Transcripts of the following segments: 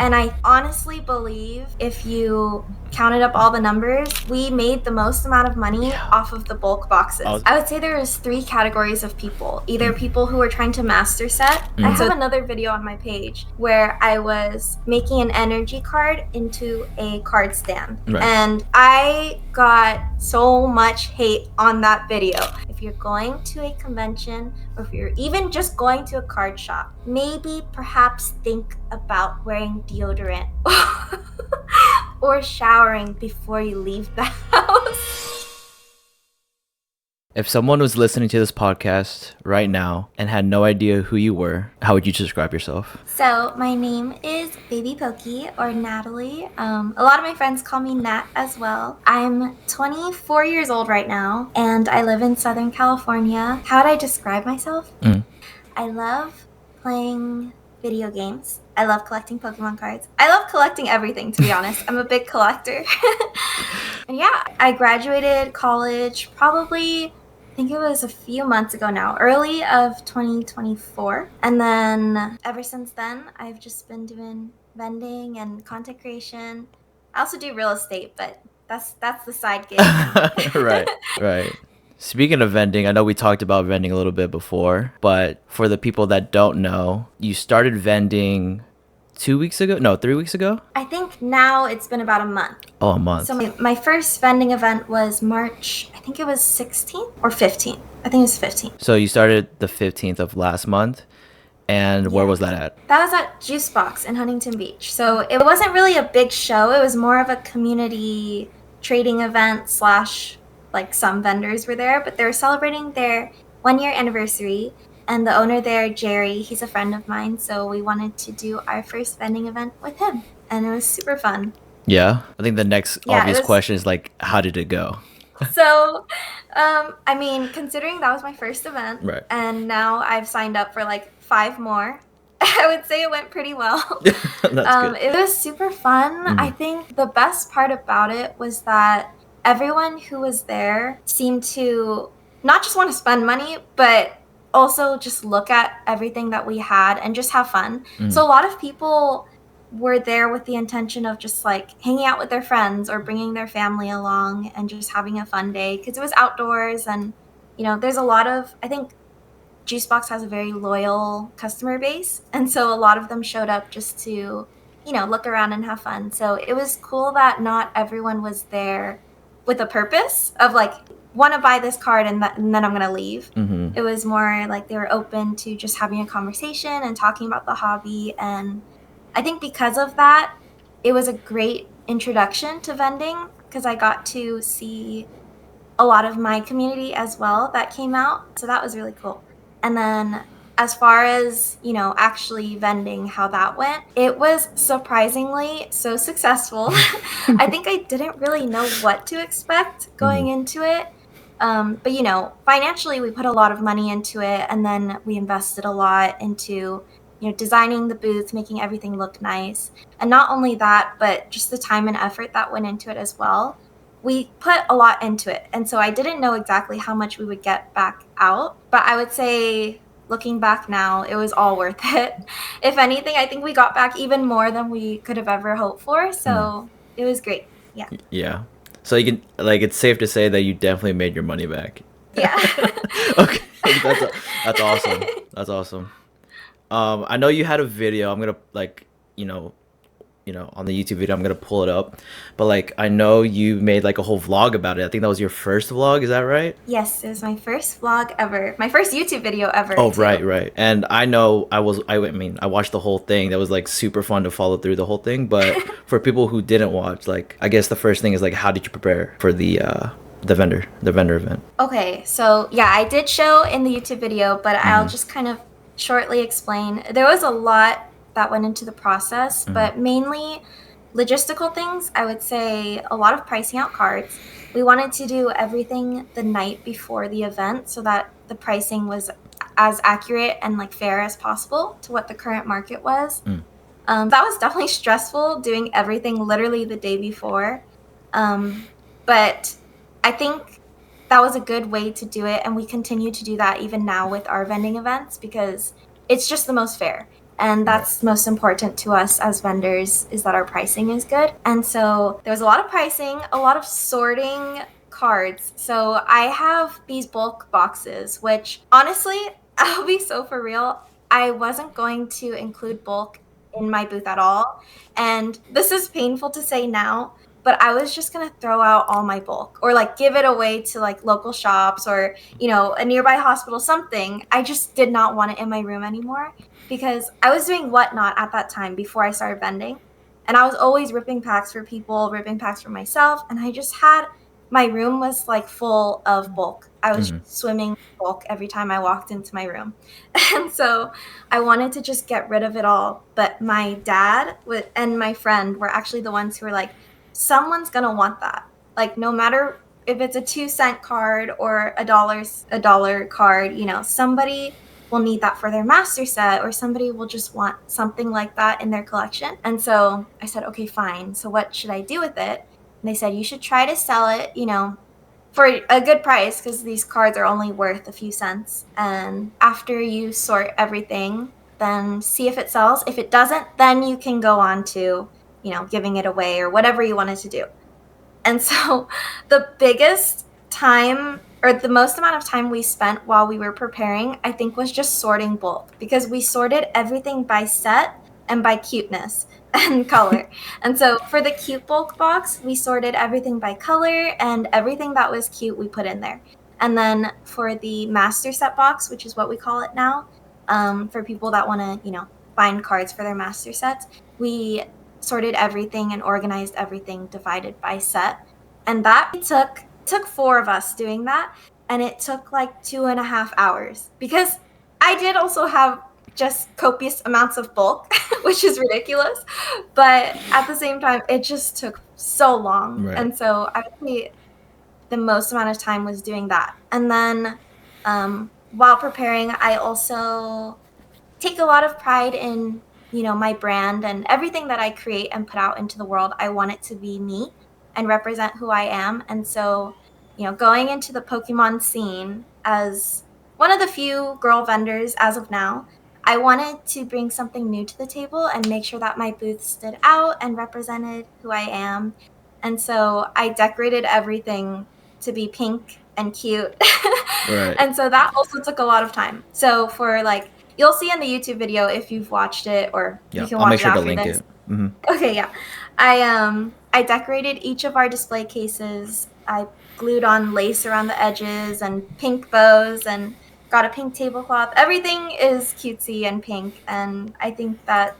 And I honestly believe if you counted up all the numbers, we made the most amount of money off of the bulk boxes. I would say there was 3 categories of people. Either people who were trying to master set. I have another video on my page where I was making an energy card into a card stand. Right. And I got so much hate on that video. If you're going to a convention, or if you're even just going to a card shop, maybe perhaps think about wearing deodorant or showering before you leave the house. If someone was listening to this podcast right now and had no idea who you were, how would you describe yourself? So my name is BabyPoke, or Natalie. A lot of my friends call me Nat as well. I'm 24 years old right now, and I live in Southern California. How would I describe myself? I love playing video games. I love collecting Pokemon cards. I love collecting everything, to be honest. I'm a big collector. And yeah, I graduated college probably, I think it was a few months ago now, early of 2024. And then ever since then, I've just been doing vending and content creation. I also do real estate, but that's the side gig. Right. Speaking of vending, I know we talked about vending a little bit before, but for the people that don't know, you started vending 2 weeks ago? No, 3 weeks ago? I think now it's been about a month. Oh, a month. So my first vending event was March, I think it was 16th or 15th. I think it was 15th. So you started the 15th of last month. And where was that at? That was at Juice Box in Huntington Beach. So it wasn't really a big show. It was more of a community trading event / like some vendors were there, but they were celebrating their 1-year anniversary. And the owner there, Jerry, he's a friend of mine. So we wanted to do our first vending event with him. And it was super fun. Yeah. I think the next obvious question is like, how did it go? So, I mean, considering that was my first event, right, and now I've signed up for like 5 more, I would say it went pretty well. That's good. It was super fun. I think the best part about it was that everyone who was there seemed to not just want to spend money, but also just look at everything that we had and just have fun. So a lot of people were there with the intention of just like hanging out with their friends or bringing their family along and just having a fun day, because it was outdoors. And there's a lot of, I think Juicebox has a very loyal customer base, and so a lot of them showed up just to look around and have fun. So it was cool that not everyone was there with a purpose of like, want to buy this card and then I'm gonna leave. It was more like they were open to just having a conversation and talking about the hobby. And I think because of that, it was a great introduction to vending, because I got to see a lot of my community as well that came out. So that was really cool. And then as far as, actually vending, how that went, it was surprisingly so successful. I think I didn't really know what to expect going into it. But, financially, we put a lot of money into it, and then we invested a lot into designing the booth, making everything look nice. And not only that, but just the time and effort that went into it as well. We put a lot into it. And so I didn't know exactly how much we would get back out. But I would say, looking back now, it was all worth it. If anything, I think we got back even more than we could have ever hoped for. So it was great. Yeah. Yeah. So you can, like, it's safe to say that you definitely made your money back. Yeah. Okay. That's awesome. That's awesome. I know you had a video. I'm gonna on the YouTube video, I'm gonna pull it up. But like, I know you made like a whole vlog about it. I think that was your first vlog. Is that right? Yes, it was my first vlog ever. My first YouTube video ever. Oh, too. Right. And I know I watched the whole thing. That was like super fun to follow through the whole thing. But for people who didn't watch, like, I guess the first thing is like, how did you prepare for the vendor event? Okay, so yeah, I did show in the YouTube video, but I'll just kind of shortly explain. There was a lot that went into the process, but mainly logistical things. I would say a lot of pricing out cards. We wanted to do everything the night before the event so that the pricing was as accurate and like fair as possible to what the current market was. That was definitely stressful, doing everything literally the day before. But I think that was a good way to do it, and we continue to do that even now with our vending events, because it's just the most fair. And Right. that's most important to us as vendors, is that our pricing is good. And so there was a lot of pricing, a lot of sorting cards. So I have these bulk boxes, which honestly, I'll be so for real, I wasn't going to include bulk in my booth at all. And this is painful to say now, but I was just going to throw out all my bulk or like give it away to like local shops or, a nearby hospital, something. I just did not want it in my room anymore because I was doing Whatnot at that time before I started vending. And I was always ripping packs for people, ripping packs for myself. And I just had my room was like full of bulk. I was Mm-hmm. swimming bulk every time I walked into my room. And so I wanted to just get rid of it all. But my dad and my friend were actually the ones who were like, someone's going to want that. Like, no matter if it's a 2-cent card or a dollar card, somebody will need that for their master set, or somebody will just want something like that in their collection. And so I said, okay, fine. So what should I do with it? And they said, you should try to sell it, for a good price, because these cards are only worth a few cents. And after you sort everything, then see if it sells. If it doesn't, then you can go on to, giving it away or whatever you wanted to do. And so the biggest time or the most amount of time we spent while we were preparing, I think, was just sorting bulk, because we sorted everything by set and by cuteness and color. And so for the cute bulk box, we sorted everything by color, and everything that was cute we put in there. And then for the master set box, which is what we call it now, for people that want to, find cards for their master sets, we sorted everything and organized everything divided by set. And that took 4 of us doing that. And it took like 2.5 hours, because I did also have just copious amounts of bulk, which is ridiculous. But at the same time, it just took so long. Right. And so I would say the most amount of time was doing that. And then while preparing, I also take a lot of pride in, my brand and everything that I create and put out into the world. I want it to be me and represent who I am. And so, going into the Pokemon scene as one of the few girl vendors as of now, I wanted to bring something new to the table and make sure that my booth stood out and represented who I am. And so I decorated everything to be pink and cute. Right. And so that also took a lot of time. So for like, you'll see in the YouTube video if you've watched it, or you Yeah. can I'll make watch it sure to after link this. it. Mm-hmm. Okay, yeah. I decorated each of our display cases. I glued on lace around the edges and pink bows and got a pink tablecloth. Everything is cutesy and pink, and I think that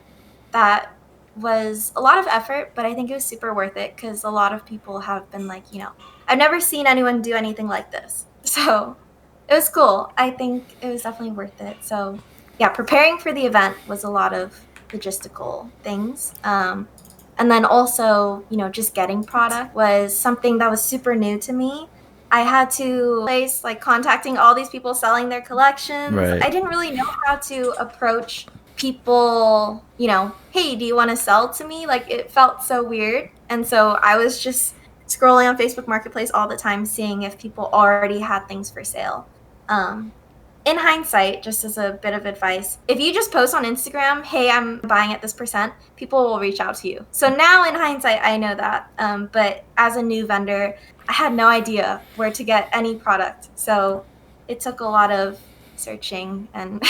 was a lot of effort, but I think it was super worth it, because a lot of people have been like, I've never seen anyone do anything like this. So it was cool. I think it was definitely worth it. So yeah, preparing for the event was a lot of logistical things. And then also, just getting product was something that was super new to me. I had to place like contacting all these people selling their collections. Right. I didn't really know how to approach people, hey, do you want to sell to me? Like, it felt so weird. And so I was just scrolling on Facebook Marketplace all the time, seeing if people already had things for sale. In hindsight, just as a bit of advice, if you just post on Instagram, hey, I'm buying at this percent, people will reach out to you. So now in hindsight, I know that. But as a new vendor, I had no idea where to get any product. So it took a lot of searching and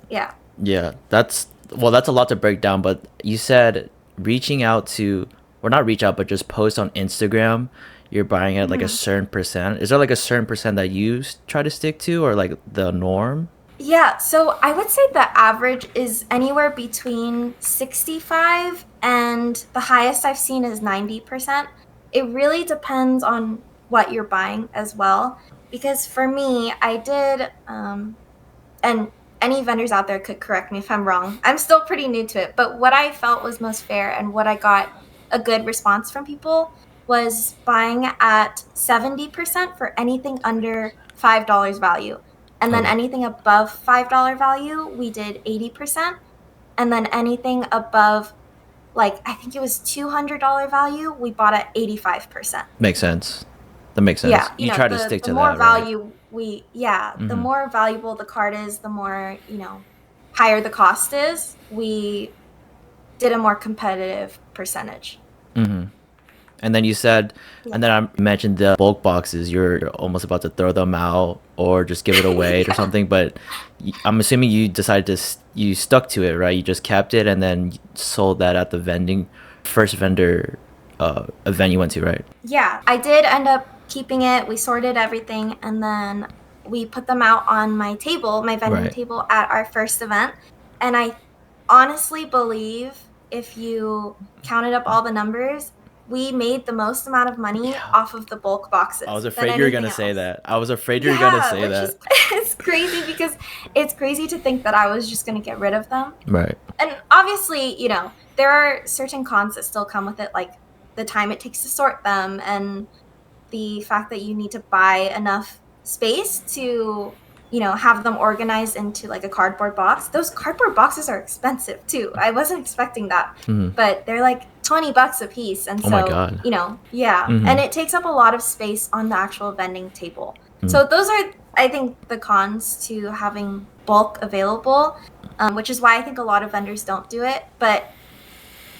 yeah. Yeah. That's a lot to break down. But you said reaching out to, or not reach out, but just post on Instagram. You're buying at like a Mhm. certain percent. Is there like a certain percent that you try to stick to, or like the norm? Yeah, so I would say the average is anywhere between 65, and the highest I've seen is 90%. It really depends on what you're buying as well. Because for me, I did, and any vendors out there could correct me if I'm wrong. I'm still pretty new to it, but what I felt was most fair and what I got a good response from people was buying at 70% for anything under $5 value. And then Okay. anything above $5 value, we did 80%. And then anything above, like, I think it was $200 value, we bought at 85%. Makes sense. That makes sense. Yeah, You try to the stick the to more that, right? value the Mm-hmm. more valuable the card is, the more, higher the cost is, we did a more competitive percentage. And then you said, Yeah. and then I mentioned the bulk boxes. You're almost about to throw them out or just give it away or Yeah. something. But I'm assuming you decided to, you stuck to it, right? You just kept it and then sold that at the vending, first vendor event you went to, right? Yeah, I did end up keeping it. We sorted everything, and then we put them out on my table, my vending Right. table at our first event. And I honestly believe if you counted up all the numbers, we made the most amount of money Yeah. off of the bulk I was boxes than afraid you were anything gonna say else. that. I was afraid you were gonna Yeah, say which is that. it's crazy because it's crazy to think that I was just going to get rid of them. Right. And obviously, there are certain cons that still come with it, like the time it takes to sort them and the fact that you need to buy enough space to have them organized into like a cardboard box. Those cardboard boxes are expensive too. I wasn't expecting that, but they're like $20 a piece. And Oh my so god. yeah, and it takes up a lot of space on the actual vending table. So those are, I think, the cons to having bulk available, which is why I think a lot of vendors don't do it. But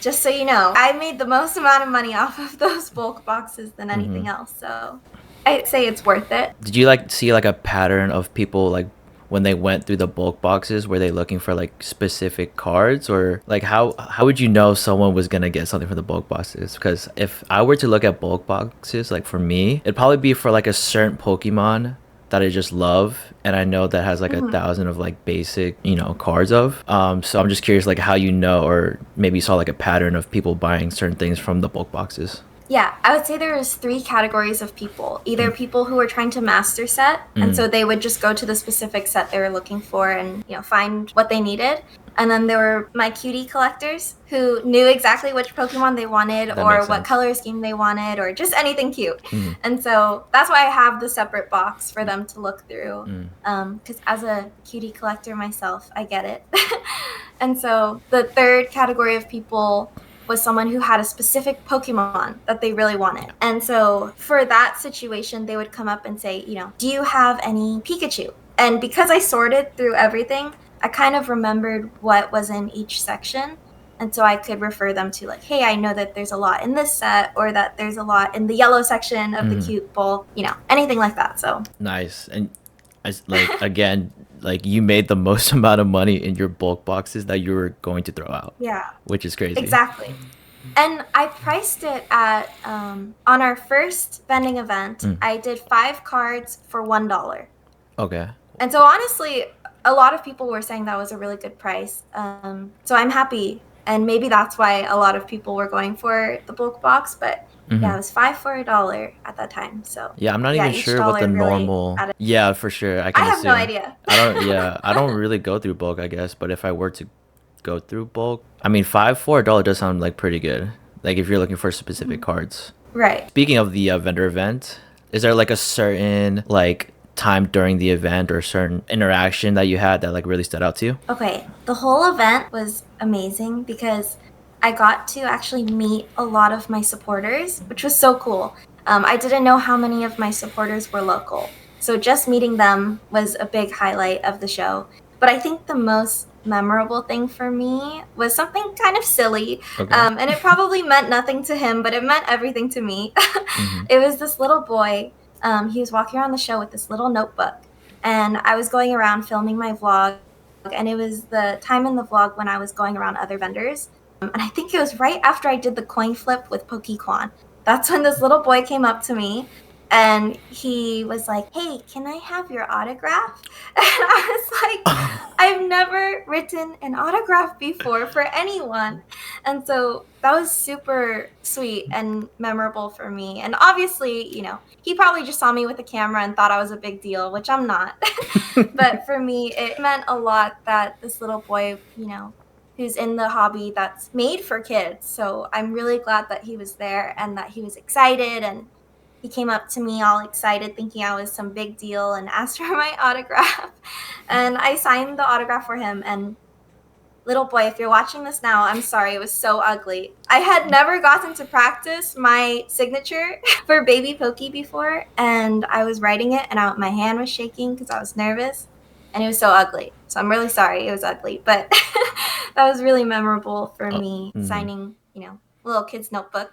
just so you know, I made the most amount of money off of those bulk boxes than anything else. So I'd say it's worth it. Did you like see like a pattern of people like when they went through the bulk boxes? Were they looking for like specific cards, or like how would you know someone was gonna get something from the bulk boxes? Because if I were to look at bulk boxes, like for me, it'd probably be for like a certain Pokemon that I just love, and I know that has like 1,000 of like basic, cards of. So I'm just curious, like how you know, or maybe you saw like a pattern of people buying certain things from the bulk boxes. Yeah, I would say there's 3 categories of people. Either people who were trying to master set, and so they would just go to the specific set they were looking for and find what they needed. And then there were my cutie collectors who knew exactly which Pokemon they wanted, That or makes what sense. color scheme they wanted, or just anything cute. And so that's why I have the separate box for them to look through. Because as a cutie collector myself, I get it. And so the third category of people was someone who had a specific Pokemon that they really wanted. And so for that situation, they would come up and say, do you have any Pikachu? And because I sorted through everything, I kind of remembered what was in each section. And so I could refer them to like, hey, I know that there's a lot in this set, or that there's a lot in the yellow section of the cute bulk, anything like that. So Nice. And like again, like you made the most amount of money in your bulk boxes that you were going to throw out, yeah, which is crazy. exactly. And I priced it at, on our first vending event, I did 5 cards for $1. Okay. And so honestly, a lot of people were saying that was a really good price. So I'm happy. And maybe that's why a lot of people were going for the bulk box. But yeah, it was 5 for $1 at that time. So Yeah, I'm not yeah, even each sure what the dollar really normal. added. Yeah, for sure. I I can have no assume. idea. I don't. Yeah, I don't really go through bulk, I guess. But if I were to go through bulk, I mean, five for $1 does sound like pretty good. Like if you're looking for specific cards. Right. Speaking of the vendor event, is there like a certain like time during the event or certain interaction that you had that like really stood out to you? Okay, the whole event was amazing because I got to actually meet a lot of my supporters, which was so cool. I didn't know how many of my supporters were local, so just meeting them was a big highlight of the show. But I think the most memorable thing for me was something kind of silly, Okay. and it probably meant nothing to him, but it meant everything to me. It was this little boy. He was walking around the show with this little notebook, and I was going around filming my vlog, and it was the time in the vlog when I was going around other vendors. And I think it was right after I did the coin flip with Pokémon. That's when this little boy came up to me and he was like, hey, can I have your autograph? And I was like, I've never written an autograph before for anyone. And so that was super sweet and memorable for me. And obviously, he probably just saw me with a camera and thought I was a big deal, which I'm not. But for me, it meant a lot that this little boy, who's in the hobby that's made for kids. So I'm really glad that he was there and that he was excited, and he came up to me all excited thinking I was some big deal and asked for my autograph. And I signed the autograph for him. And little boy, if you're watching this now, I'm sorry, it was so ugly. I had never gotten to practice my signature for Baby Pokey before, and I was writing it and my hand was shaking because I was nervous. and it was so ugly. So I'm really sorry it was ugly, but that was really memorable for Oh, me signing, a little kid's notebook.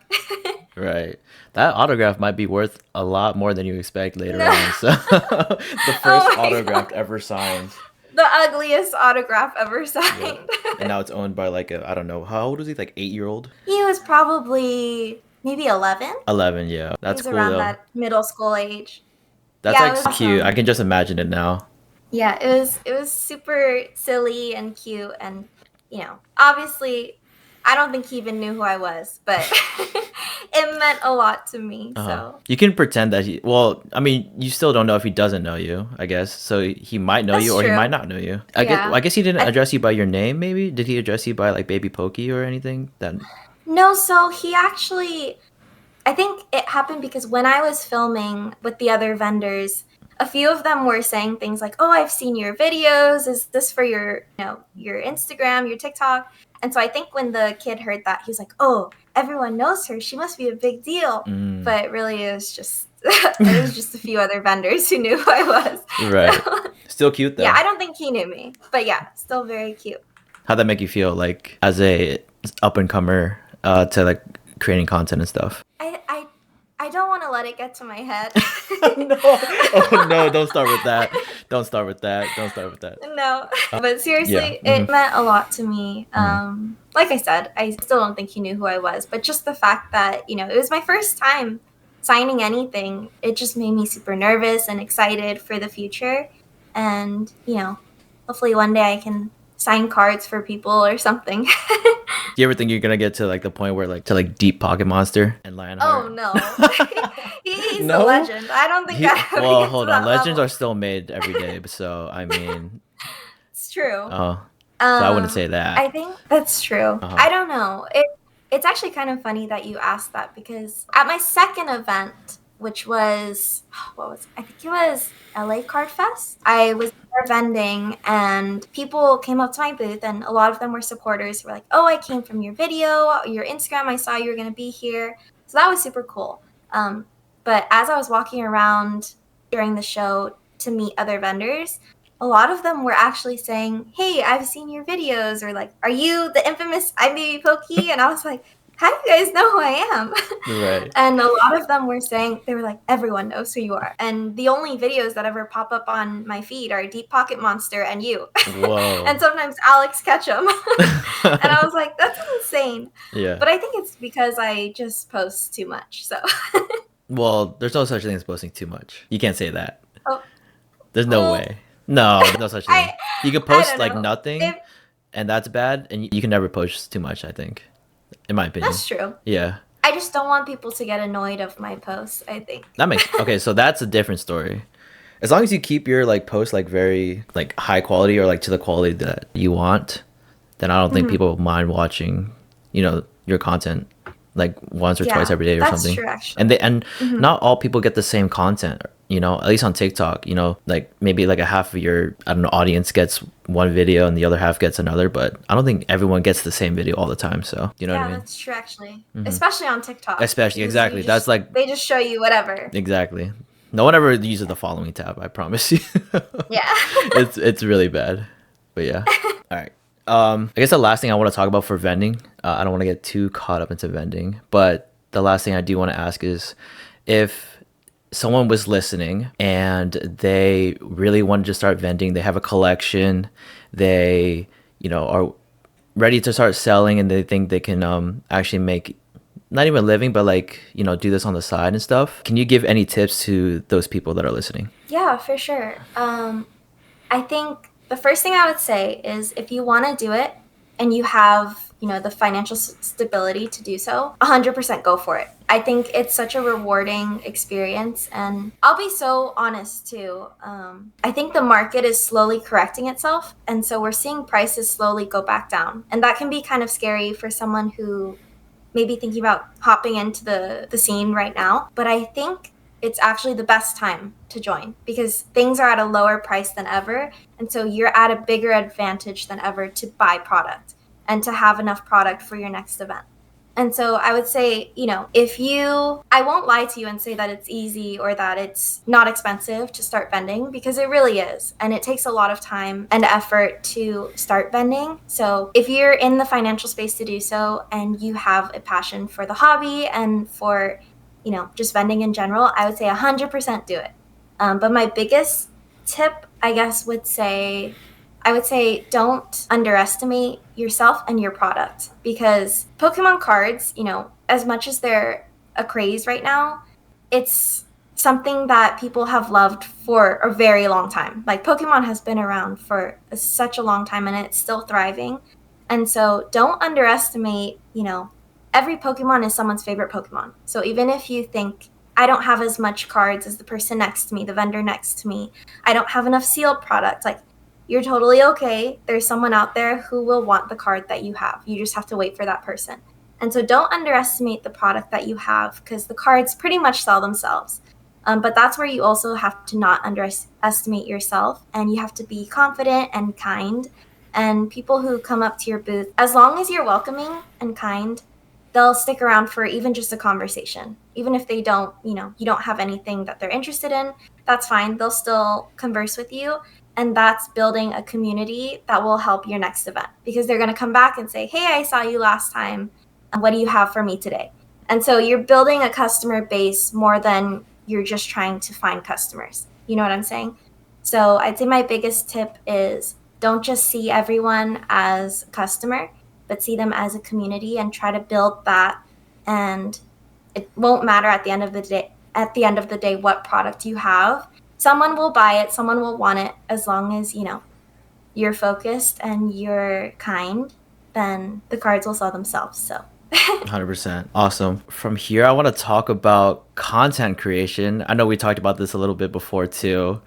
right. That autograph might be worth a lot more than you expect later No. on. So the first Oh my autograph god. ever signed. The ugliest autograph ever Yeah. signed. And now it's owned by like I don't know, how old was he? Like 8-year-old? He was probably maybe 11. 11, yeah. He That's was cool around though. that middle school age. That's Yeah, like it was cute. I awesome. can just imagine it now. Yeah, it was super silly and cute, and obviously I don't think he even knew who I was, but it meant a lot to me. Uh-huh. So You can pretend that well, I mean, you still don't know if he doesn't know you, I guess. So he might know you that's or he might true. not know you. Yeah. I guess he didn't I address you by your name, maybe? Did he address you by like Baby Pokey or anything? That No, so he actually, I think it happened because when I was filming with the other vendors, a few of them were saying things like, "Oh, I've seen your videos. Is this for your Instagram, your TikTok?" And so I think when the kid heard that, he was like, "Oh, everyone knows her. She must be a big deal." mm. But really, it was just it was just a few other vendors who knew who I was. Right. So, Still cute yeah, though. I don't think he knew me, but yeah, still very cute. How'd that make you feel like as a up and comer to like creating content and stuff? I I I don't want to let it get to my head. No. Oh no, don't start with that. Don't start with that. Don't start with that. No, but Yeah. seriously, Hmm. it meant a lot to me. Hmm. Like I said, I still don't think he knew who I was, but just the fact that, it was my first time signing anything, it just made me super nervous and excited for the future. And, hopefully one day I can sign cards for people or something. Do you ever think you're gonna get to like the point where like to like DeepPocketMonster and Oh, Lionheart? no. He's a No? legend. I don't think He I ever well, get to hold on. that Legends level. are still made every day, so I mean, It's true. oh, so I wouldn't say that. I think that's true. Uh-huh. I don't know. It's actually kind of funny that you asked that because at my second event, which was what was I think it was LA Card Fest. I was there vending and people came up to my booth and a lot of them were supporters who were like, "Oh, I came from your video, your Instagram. I saw you were going to be here." So that was super cool. Um, but as I was walking around during the show to meet other vendors, a lot of them were actually saying, "Hey, I've seen your videos," or like, "Are you the infamous ImBabyPoke?" And I was like, "How do you guys know who I am?" Right. And a lot of them were saying, they were like, "Everyone knows who you are." And the only videos that ever pop up on my feed are DeepPocketMonster and you. Whoa. And sometimes Alex Ketchum. And I was like, that's insane. Yeah. But I think it's because I just post too much. So, Well, there's no such thing as posting too much. You can't say that. oh, There's no well, way. No, there's no such thing. I, You can I post don't like know. nothing, If and that's bad, and you can never post too much, I think. In my opinion. That's true. Yeah. I just don't want people to get annoyed of my posts, I think. That makes okay, so that's a different story. As long as you keep your like posts like very like high quality or like to the quality that you want, then I don't think Mhm. people mind watching, your content like once or twice Yeah, every day or that's something. true, actually. And Mhm. not all people get the same content, at least on TikTok, like maybe like a half of your I don't know audience gets one video and the other half gets another, but I don't think everyone gets the same video all the time, so you know what I Yeah, mean? that's true, actually. Hmm. Especially on TikTok, Especially because exactly. That's like they just show you whatever. exactly. No one ever uses the following tab, I promise you. Yeah. It's really bad. But yeah. All right. I guess the last thing I want to talk about for vending, I don't want to get too caught up into vending, but the last thing I do want to ask is if someone was listening and they really wanted to start vending, they have a collection, they, are ready to start selling and they think they can actually make not even a living, but like, do this on the side and stuff. Can you give any tips to those people that are listening? Yeah, for sure. I think the first thing I would say is if you want to do it and you have, the financial stability to do so, 100% go for it. I think it's such a rewarding experience. And I'll be so honest too. I think the market is slowly correcting itself. And so we're seeing prices slowly go back down. And that can be kind of scary for someone who maybe thinking about hopping into the scene right now. But I think it's actually the best time to join because things are at a lower price than ever. And so you're at a bigger advantage than ever to buy product and to have enough product for your next event. And so I would say, I won't lie to you and say that it's easy or that it's not expensive to start vending, because it really is. And it takes a lot of time and effort to start vending. So if you're in the financial space to do so and you have a passion for the hobby and for, just vending in general, I would say 100% do it. But my biggest tip, I guess, I would say don't underestimate yourself and your product, because Pokemon cards, as much as they're a craze right now, it's something that people have loved for a very long time. Like, Pokemon has been around for such a long time and it's still thriving. And so don't underestimate, every Pokemon is someone's favorite Pokemon. So even if you think, I don't have as much cards as the person next to me, the vendor next to me, I don't have enough sealed products, like, you're totally okay. There's someone out there who will want the card that you have. You just have to wait for that person. And so don't underestimate the product that you have, because the cards pretty much sell themselves. But that's where you also have to not underestimate yourself, and you have to be confident and kind. And people who come up to your booth, as long as you're welcoming and kind, they'll stick around for even just a conversation. Even if they don't, you don't have anything that they're interested in, that's fine. They'll still converse with you. And that's building a community that will help your next event, because they're going to come back and say, hey, I saw you last time. What do you have for me today? And so you're building a customer base more than you're just trying to find customers. You know what I'm saying? So I'd say my biggest tip is, don't just see everyone as a customer, but see them as a community and try to build that. And it won't matter at the end of the day what product you have. Someone will buy it, someone will want it, as long as, you're focused and you're kind, then the cards will sell themselves. So 100%. Awesome. From here, I want to talk about content creation. I know we talked about this a little bit before too.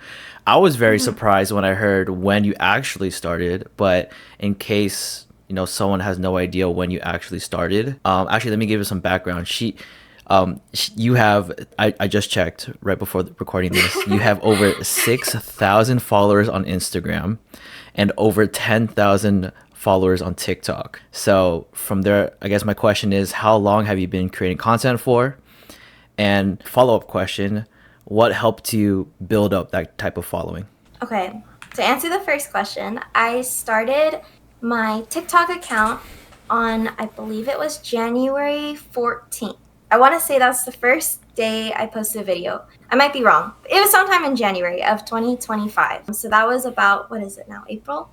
I was very surprised when I heard when you actually started, but in case, someone has no idea when you actually started, actually, let me give you some background. You have, I just checked right before recording this, you have over 6,000 followers on Instagram and over 10,000 followers on TikTok. So from there, I guess my question is, how long have you been creating content for? And follow-up question, what helped you build up that type of following? Okay, to answer the first question, I started my TikTok account on, I believe it was January 14th. I want to say that's the first day I posted a video. I might be wrong. It was sometime in January of 2025. So that was about, what is it now, April?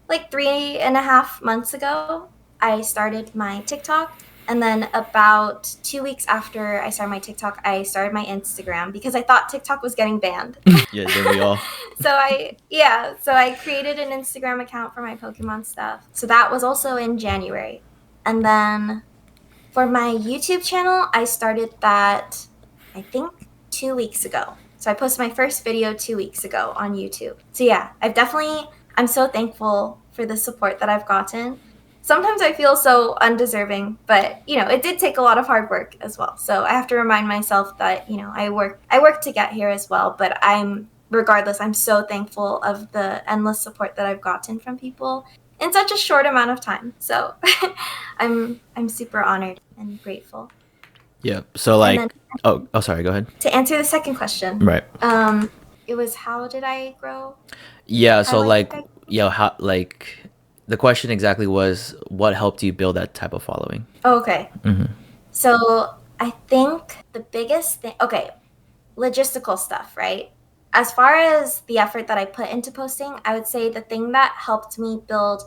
Like 3.5 months ago, I started my TikTok. And then about 2 weeks after I started my TikTok, I started my Instagram, because I thought TikTok was getting banned. Yeah, did we all? So I created an Instagram account for my Pokemon stuff. So that was also in January. And then for my YouTube channel, I started that, I think, 2 weeks ago. So I posted my first video 2 weeks ago on YouTube. So yeah, I'm so thankful for the support that I've gotten. Sometimes I feel so undeserving, but it did take a lot of hard work as well. So I have to remind myself that, I work to get here as well, but regardless, I'm so thankful of the endless support that I've gotten from people in such a short amount of time. So I'm super honored and grateful. Yeah. So like, sorry, go ahead. To answer the second question, Right. it was, how did I grow? Yeah. So like, how, like, the question exactly was, what helped you build that type of following? Oh, okay. So I think the biggest thing, okay, logistical stuff, right? As far as the effort that I put into posting, I would say the thing that helped me build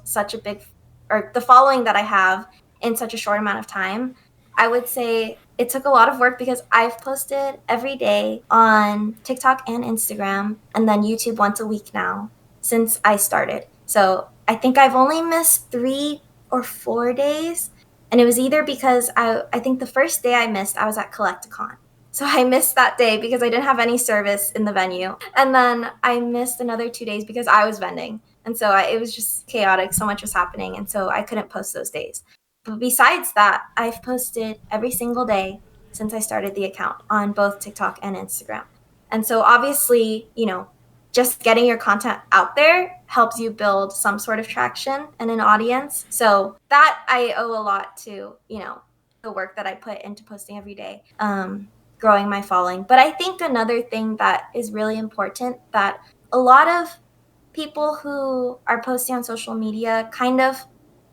or the following that I have in such a short amount of time, I would say it took a lot of work, because I've posted every day on TikTok and Instagram, and then YouTube once a week now since I started. So I think I've only missed 3 or 4 days. And it was either because I think the first day I missed, I was at Collecticon. So I missed that day because I didn't have any service in the venue. And then I missed another 2 days because I was vending. And so it was just chaotic. So much was happening. And so I couldn't post those days. But besides that, I've posted every single day since I started the account on both TikTok and Instagram. And so obviously, just getting your content out there helps you build some sort of traction and an audience. So that I owe a lot to, the work that I put into posting every day, growing my following. But I think another thing that is really important that a lot of people who are posting on social media kind of,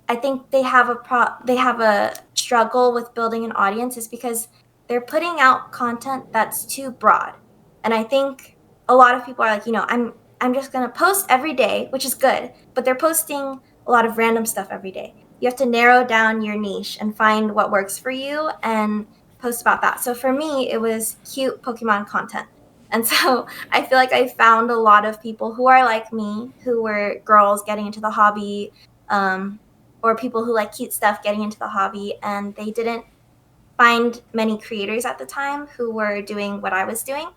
I think they have a struggle with building an audience is because they're putting out content that's too broad. And I think a lot of people are like, I'm just going to post every day, which is good, but they're posting a lot of random stuff every day. You have to narrow down your niche and find what works for you and post about that. So for me, it was cute Pokemon content. And so I feel like I found a lot of people who are like me, who were girls getting into the hobby, um, or people who like cute stuff getting into the hobby, and they didn't find many creators at the time who were doing what I was doing.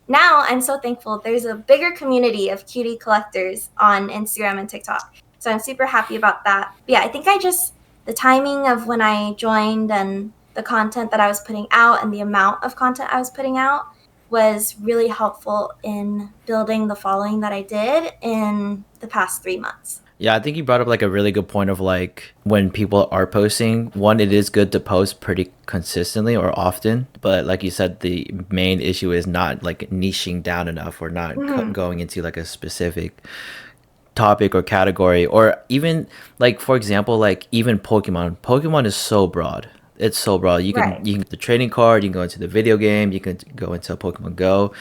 Now I'm so thankful there's a bigger community of cutie collectors on Instagram and TikTok. So I'm super happy about that. But yeah, I think the timing of when I joined and the content that I was putting out and the amount of content I was putting out was really helpful in building the following that I did in the past 3 months. Yeah, I think you brought up like a really good point of like when people are posting, one, it is good to post pretty consistently or often, but like you said, the main issue is not like niching down enough or not Mm-hmm. going into like a specific topic or category, or even like for example, like even Pokemon is so broad. It's so broad. Right. You can get the trading card, you can go into the video game, you can go into Pokemon Go.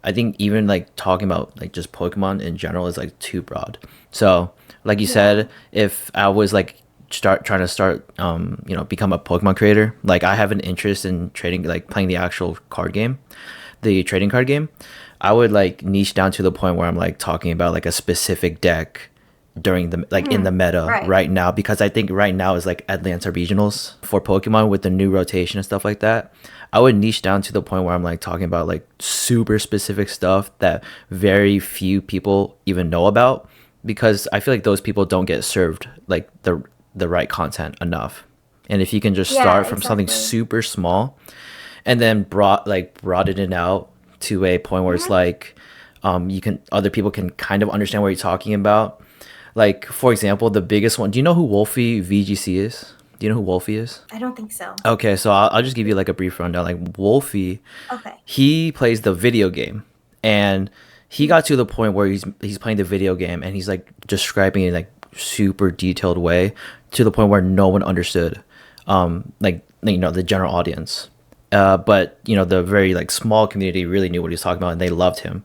I think even like talking about like just Pokemon in general is like too broad. So like you Yeah. said, if I was like trying to start become a Pokemon creator, like I have an interest in trading, like playing the actual card game, the trading card game, I would like niche down to the point where I'm like talking about like a specific deck during the like in the Mm-hmm. meta Right. right now, because I think right now is like Atlanta regionals for Pokemon with the new rotation and stuff like that. I would niche down to the point where I'm like talking about like super specific stuff that very few people even know about, because I feel like those people don't get served like the right content enough. And if you can just Yeah, start from something exactly. super small and then broaden it out to a point where it's Mm-hmm. like you can other people can kind of understand what you're talking about. Like for example, the biggest one. Do you know who WolfeyVGC is? Do you know who Wolfie is? I don't think so. Okay, so I'll just give you like a brief rundown. Like Wolfie, Okay. he plays the video game, and he got to the point where he's playing the video game and he's like describing it in like super detailed way to the point where no one understood, like the general audience. But the very like small community really knew what he was talking about and they loved him.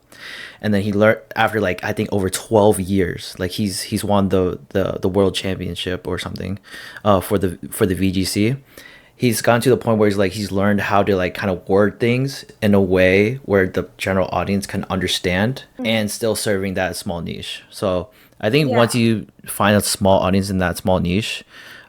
And then he learned after like I think over 12 years, like he's won the world championship or something, for the VGC. He's gotten to the point where he's learned how to like kind of word things in a way where the general audience can understand Mm. and still serving that small niche. So I think once Yeah. you find a small audience in that small niche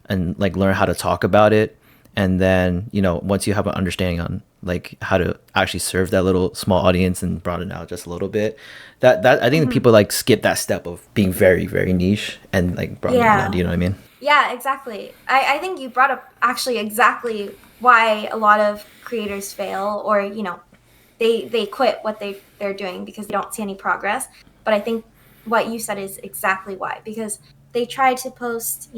and like learn how to talk about it, and then once you have an understanding on like how to actually serve that little small audience and broaden out just a little bit, that I think Mm-hmm. people like skip that step of being very very niche and like broadening it out. Do Yeah. you know what I mean? Yeah, exactly. I think you brought up actually exactly why a lot of creators fail or, they quit what they're doing because they don't see any progress. But I think what you said is exactly why. Because they try to post,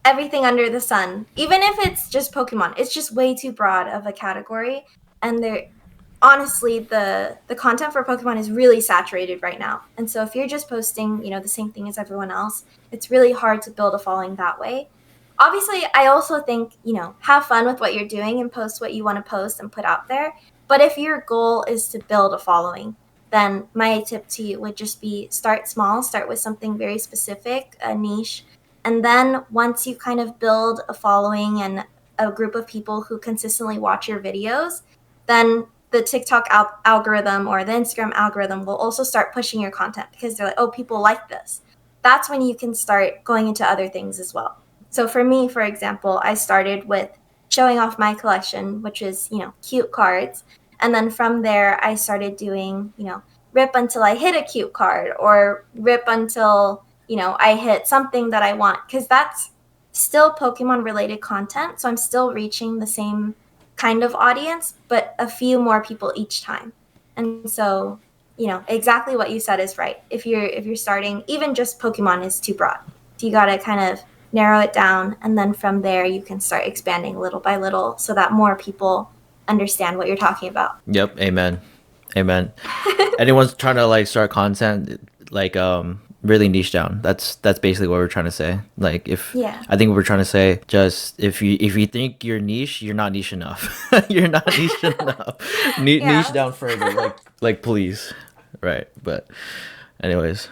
everything under the sun. Even if it's just Pokemon, it's just way too broad of a category. And they're honestly the content for Pokemon is really saturated right now. And so if you're just posting, the same thing as everyone else, it's really hard to build a following that way. Obviously, I also think, have fun with what you're doing and post what you want to post and put out there. But if your goal is to build a following, then my tip to you would just be start small, start with something very specific, a niche. And then once you kind of build a following and a group of people who consistently watch your videos, then the TikTok algorithm or the Instagram algorithm will also start pushing your content because they're like, oh, people like this. That's when you can start going into other things as well. So for me, for example, I started with showing off my collection, which is, cute cards. And then from there, I started doing, rip until I hit a cute card or rip until, I hit something that I want. Because that's still Pokemon related content. So I'm still reaching the same kind of audience, but a few more people each time. And so, exactly what you said is right. If you're starting, even just Pokemon is too broad. So you gotta kind of narrow it down, and then from there you can start expanding little by little so that more people understand what you're talking about. Yep. Amen. Amen. Anyone's trying to like start content, like really niche down. That's basically what we're trying to say. Like if Yeah. I think we're trying to say, just if you think you're niche, you're not niche enough. You're not niche enough. Niche Yeah. down further, like please. Right. But anyways,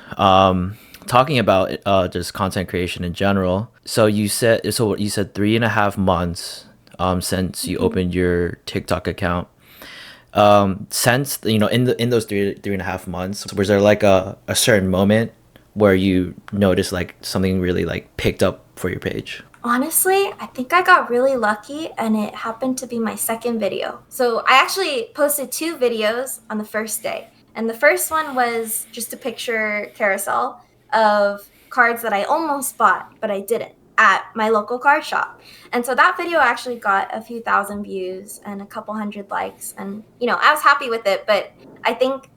talking about just content creation in general. So you said 3.5 months since you opened your TikTok account. Since in those 3.5 months, was there like a certain moment where you noticed like something really like picked up for your page? Honestly, I think I got really lucky and it happened to be my second video. So I actually posted 2 videos on the first day. And the first one was just a picture carousel of cards that I almost bought, but I didn't at my local card shop. And so that video actually got a few thousand views and a couple hundred likes. And, I was happy with it, but I think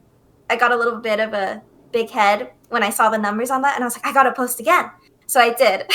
I got a little bit of a big head when I saw the numbers on that. And I was like, I got to post again. So I did.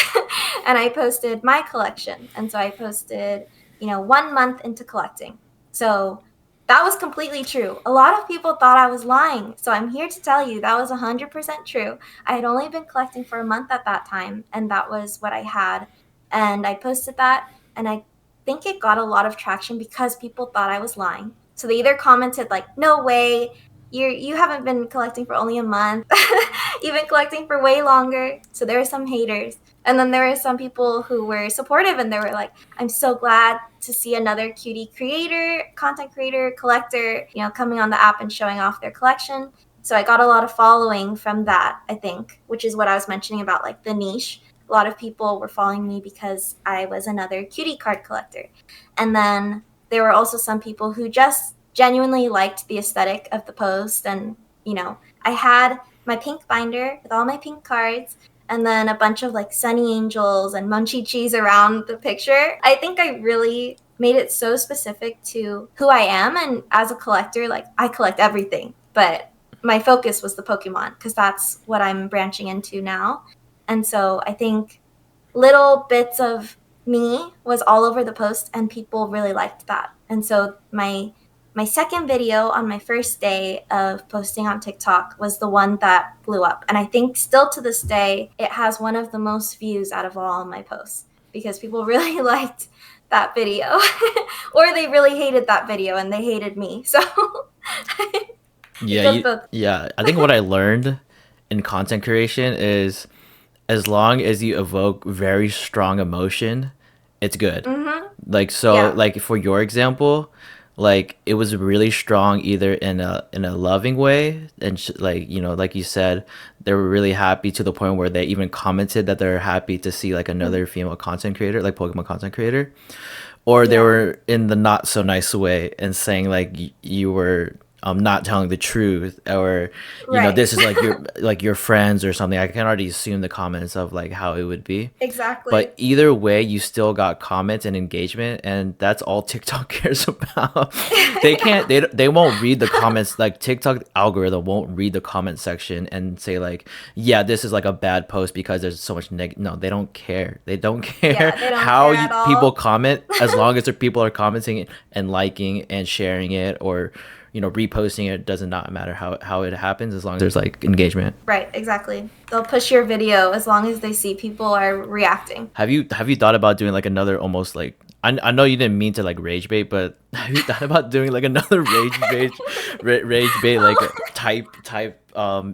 And I posted my collection. And so I posted, 1 month into collecting. So that was completely true. A lot of people thought I was lying. So I'm here to tell you that was 100% true. I had only been collecting for a month at that time. And that was what I had. And I posted that. And I think it got a lot of traction because people thought I was lying. So they either commented like, no way, you haven't been collecting for only a month. You've been collecting for way longer. So there were some haters. And then there were some people who were supportive and they were like, I'm so glad to see another cutie creator, content creator, collector, coming on the app and showing off their collection. So I got a lot of following from that, I think, which is what I was mentioning about like the niche. A lot of people were following me because I was another cutie card collector. And then there were also some people who just genuinely liked the aesthetic of the post. And, I had my pink binder with all my pink cards and then a bunch of like sunny angels and munchie cheese around the picture. I think I really made it so specific to who I am. And as a collector, like I collect everything, but my focus was the Pokemon because that's what I'm branching into now. And so I think little bits of me was all over the post and people really liked that. And so my second video on my first day of posting on TikTok was the one that blew up. And I think still to this day, it has one of the most views out of all my posts because people really liked that video or they really hated that video and they hated me. So it does both. Yeah. I think what I learned in content creation is as long as you evoke very strong emotion, it's good. Mm-hmm. Like so, Yeah. like for your example, like it was really strong either in a loving way and like like you said, they were really happy to the point where they even commented that they're happy to see like another female content creator, like Pokemon content creator, or they Yeah. were in the not so nice way and saying like you were not telling the truth, or Right. this is like your friends or something. I can already assume the comments of like how it would be. Exactly. But either way, you still got comments and engagement, and that's all TikTok cares about. They can't, they won't read the comments. Like TikTok algorithm won't read the comment section and say like, yeah, this is like a bad post because there's so much No, they don't care. They don't care Yeah, they don't how care at all. people comment, as long as the people are commenting and liking and sharing it, or reposting it. Does not matter how it happens, as long as there's like engagement. Right, exactly. They'll push your video as long as they see people are reacting. Have you thought about doing like another, almost like, I know you didn't mean to like rage bait, but have you thought about doing like another rage bait like type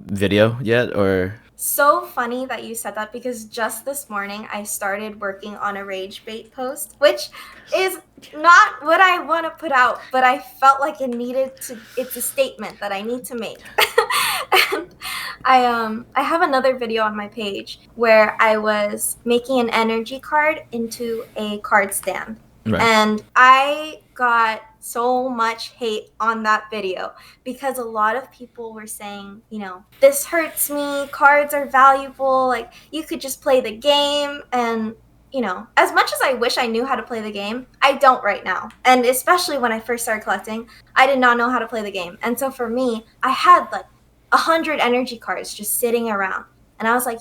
video yet? Or So funny that you said that because just this morning I started working on a rage bait post, which is not what I want to put out, but I felt like it's a statement that I need to make. And I have another video on my page where I was making an energy card into a card stand. right. And I got so much hate on that video because a lot of people were saying, this hurts me, cards are valuable, like you could just play the game. And, as much as I wish I knew how to play the game, I don't right now. And especially when I first started collecting, I did not know how to play the game. And so for me, I had like 100 energy cards just sitting around. And I was like,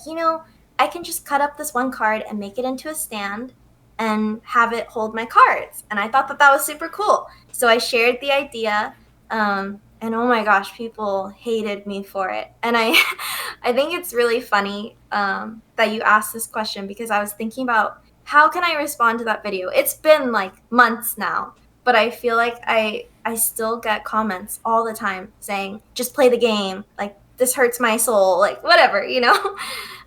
I can just cut up this one card and make it into a stand and have it hold my cards. And I thought that that was super cool. So I shared the idea. And oh my gosh, people hated me for it. And I, I think it's really funny that you asked this question, because I was thinking about how can I respond to that video. It's been like months now, but I feel like I still get comments all the time saying, just play the game, like this hurts my soul, like whatever, you know.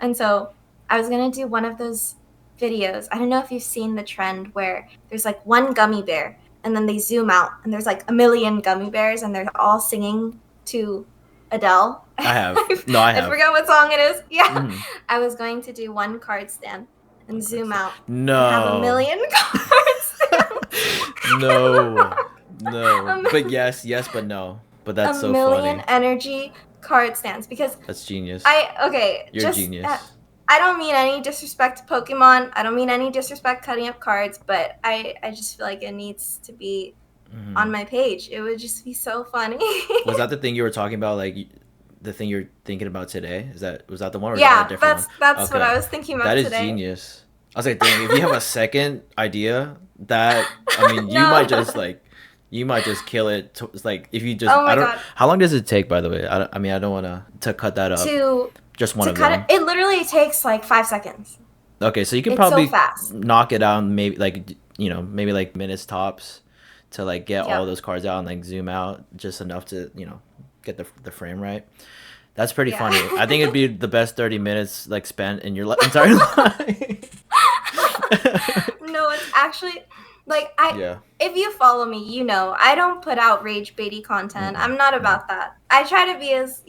And so I was gonna do one of those videos. I don't know if you've seen the trend where there's like one gummy bear and then they zoom out and there's like a million gummy bears and they're all singing to Adele. I have. No, I have. I forgot what song it is. Yeah. Mhm. I was going to do one card stand and zoom out No. and have a million card stands. No. No. But yes, but no. But that's so funny. A million energy card stands, because That's genius. You're a genius. I don't mean any disrespect to Pokemon. I don't mean any disrespect cutting up cards, but I just feel like it needs to be on my page. It would just be so funny. Was that the thing you were talking about, like the thing you're thinking about today? Was that the one, or Yeah, is that a different one? that's what I was thinking about today. That is genius. I was like, dang, if you have a second idea, that, I mean, No. you might just kill it. It's like, if you just, Oh my I don't, God. how long does it take, by the way? I mean, I don't want to cut that up. Just one to of cut them. it literally takes like 5 seconds. Okay, so you can It's probably so fast. knock it out, maybe like, maybe like minutes tops, to like get Yep. all those cards out and like zoom out just enough to, get the frame right. That's pretty funny. I think it'd be the best 30 minutes like spent in your entire life. No, it's actually like Yeah. if you follow me, I don't put out Ragebaity content. I'm not about that. I try to be as,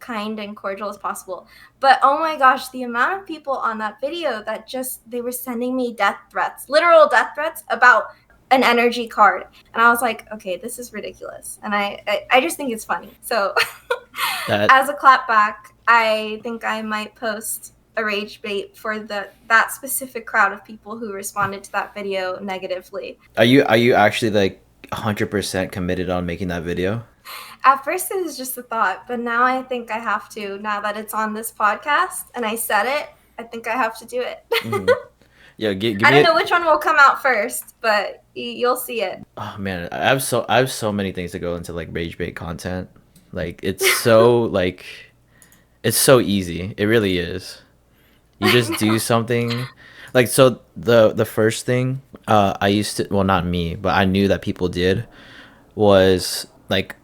kind and cordial as possible. But oh my gosh, the amount of people on that video that they were sending me death threats, literal death threats about an energy card. And I was like, okay, this is ridiculous. And I just think it's funny. So as a clapback, I think I might post a rage bait for that specific crowd of people who responded to that video negatively. Are you actually like 100% committed on making that video? At first it was just a thought, but now I think I have to. Now that it's on this podcast and I said it, I think I have to do it. Yeah, give I don't know which one will come out first, but you'll see it. Oh man, I have so many things to go into like rage bait content. Like it's so like it's so easy. It really is. You just do something. Like, so the first thing I used to, well, not me, but I knew that people did, was like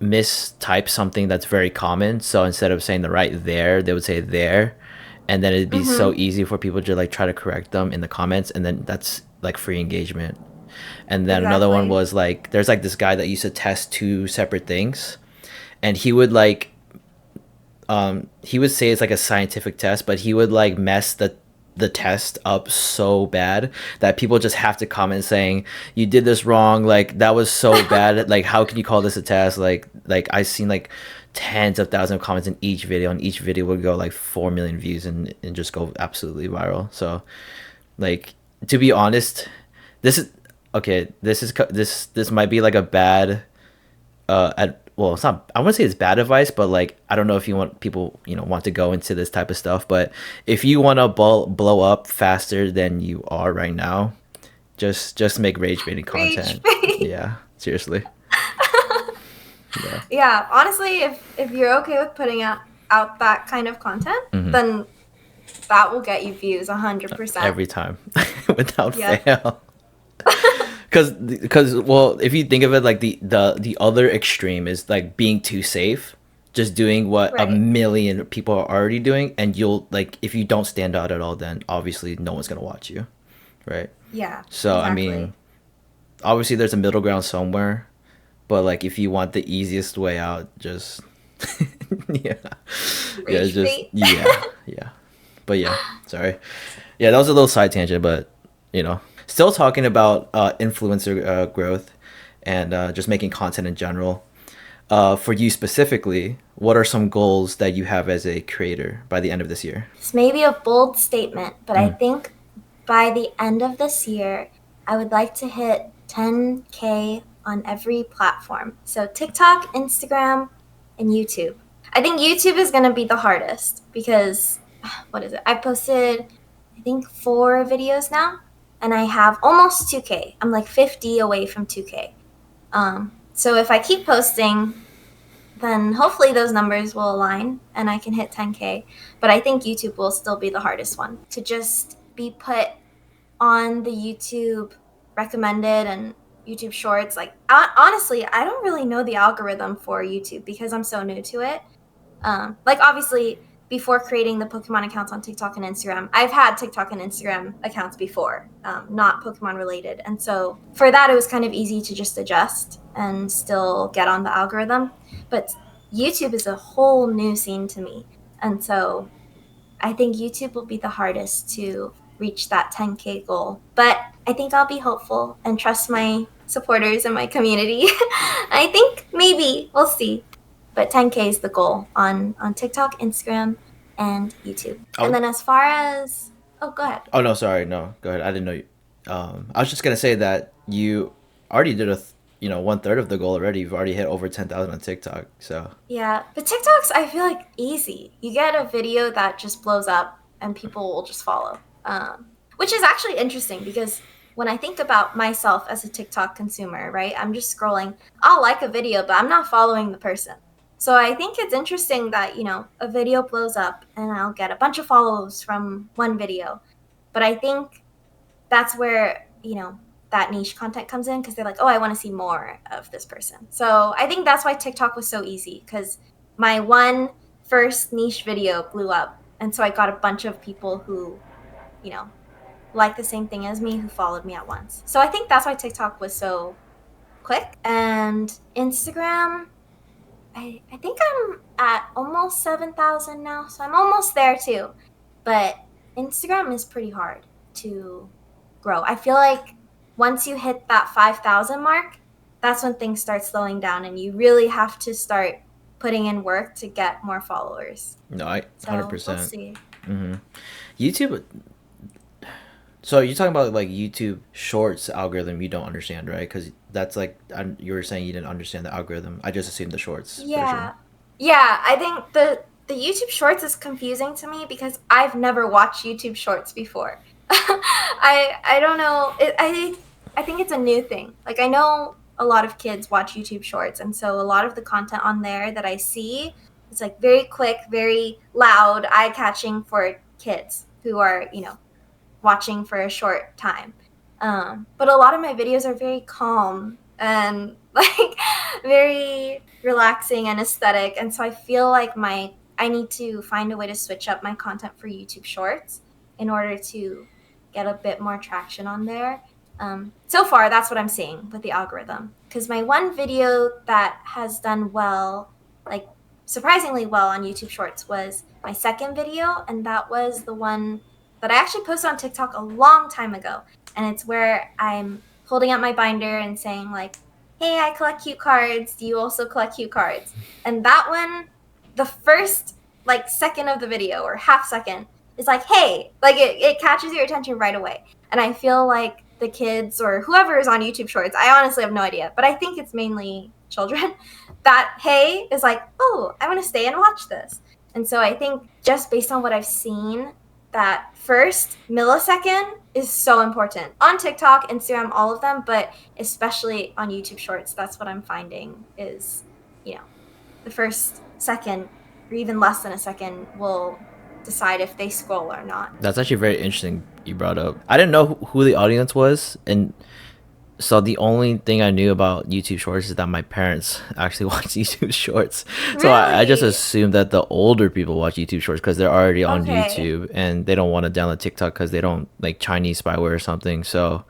mistype something that's very common. So instead of saying the right there, they would say there, and then it'd be so easy for people to like try to correct them in the comments, and then that's like free engagement. And then another one was like, there's like this guy that used to test two separate things, and he would like he would say it's like a scientific test, but he would like mess the test up so bad that people just have to comment saying, you did this wrong, like that was so bad, like how can you call this a test? Like I've seen like tens of thousands of comments in each video, and each video would go like 4 million views and just go absolutely viral. So like, to be honest, this might be like a bad well, it's not, I wouldn't say it's bad advice, but like, I don't know if you want people, want to go into this type of stuff, but if you want to blow up faster than you are right now, just make rage baiting content. Yeah, seriously. Yeah, honestly, if you're okay with putting out that kind of content, then that will get you views 100%. Every time. Without fail. Because well, if you think of it, like the other extreme is like being too safe, just doing what a million people are already doing, and you'll like, if you don't stand out at all, then obviously no one's gonna watch you, right? Yeah. So exactly. I mean, obviously there's a middle ground somewhere, but like if you want the easiest way out, just yeah, But yeah, sorry. Yeah, that was a little side tangent, but still talking about influencer growth and just making content in general. For you specifically, what are some goals that you have as a creator by the end of this year? This may be a bold statement, but I think by the end of this year, I would like to hit 10K on every platform. So TikTok, Instagram, and YouTube. I think YouTube is going to be the hardest because what is it? I posted, I think, 4 videos now, and I have almost 2K. I'm like 50 away from 2K. So if I keep posting, then hopefully those numbers will align and I can hit 10K. But I think YouTube will still be the hardest one to just be put on the YouTube recommended and YouTube Shorts. Like, honestly, I don't really know the algorithm for YouTube because I'm so new to it. Like, obviously, before creating the Pokemon accounts on TikTok and Instagram, I've had TikTok and Instagram accounts before, not Pokemon related. And so for that, it was kind of easy to just adjust and still get on the algorithm. But YouTube is a whole new scene to me. And so I think YouTube will be the hardest to reach that 10K goal. But I think I'll be hopeful and trust my supporters and my community. I think maybe we'll see. But 10K is the goal on TikTok, Instagram, and YouTube. And Oh, then as far as go ahead. oh no, sorry, no, go ahead. I didn't know you. I was just gonna say that you already did one third of the goal already. You've already hit over 10,000 on TikTok. So Yeah, but TikToks I feel like easy. You get a video that just blows up and people will just follow. Which is actually interesting because when I think about myself as a TikTok consumer, right? I'm just scrolling. I'll like a video, but I'm not following the person. So I think it's interesting that, a video blows up and I'll get a bunch of follows from one video. But I think that's where that niche content comes in because they're like, oh, I want to see more of this person. So I think that's why TikTok was so easy because my one first niche video blew up, and so I got a bunch of people who you know like the same thing as me who followed me at once. So I think that's why TikTok was so quick. And Instagram, I think I'm at almost 7,000 now, so I'm almost there too. But Instagram is pretty hard to grow. I feel like once you hit that 5,000 mark, that's when things start slowing down and you really have to start putting in work to get more followers. no, I So we'll 100%. see. YouTube. So you're talking about like YouTube Shorts algorithm you don't understand, right? Because that's like you were saying you didn't understand the algorithm. I just assumed the Shorts version. Yeah. Yeah, I think the YouTube Shorts is confusing to me because I've never watched YouTube Shorts before. I don't know. I think it's a new thing. Like I know a lot of kids watch YouTube Shorts, and so a lot of the content on there that I see is like very quick, very loud, eye-catching for kids who are, watching for a short time. But a lot of my videos are very calm and like very relaxing and aesthetic. And so I feel like I need to find a way to switch up my content for YouTube Shorts in order to get a bit more traction on there. So far, that's what I'm seeing with the algorithm. Because my one video that has done well, like surprisingly well on YouTube Shorts, was my second video, and that was the one that I actually posted on TikTok a long time ago. And it's where I'm holding up my binder and saying like, hey, I collect cute cards. Do you also collect cute cards? And that one, the first like second of the video or half second is like, hey, like it catches your attention right away. And I feel like the kids or whoever is on YouTube Shorts, I honestly have no idea, but I think it's mainly children, that hey is like, oh, I want to stay and watch this. And so I think just based on what I've seen, that first millisecond is so important on TikTok, Instagram, all of them, but especially on YouTube Shorts. That's what I'm finding is, the first second or even less than a second will decide if they scroll or not. That's actually very interesting you brought up. I didn't know who the audience was, and so the only thing I knew about YouTube Shorts is that my parents actually watch YouTube Shorts. So I just Really? assumed that the older people watch YouTube Shorts because they're already on Okay. YouTube and they don't want to download TikTok because they don't like Chinese spyware or something. So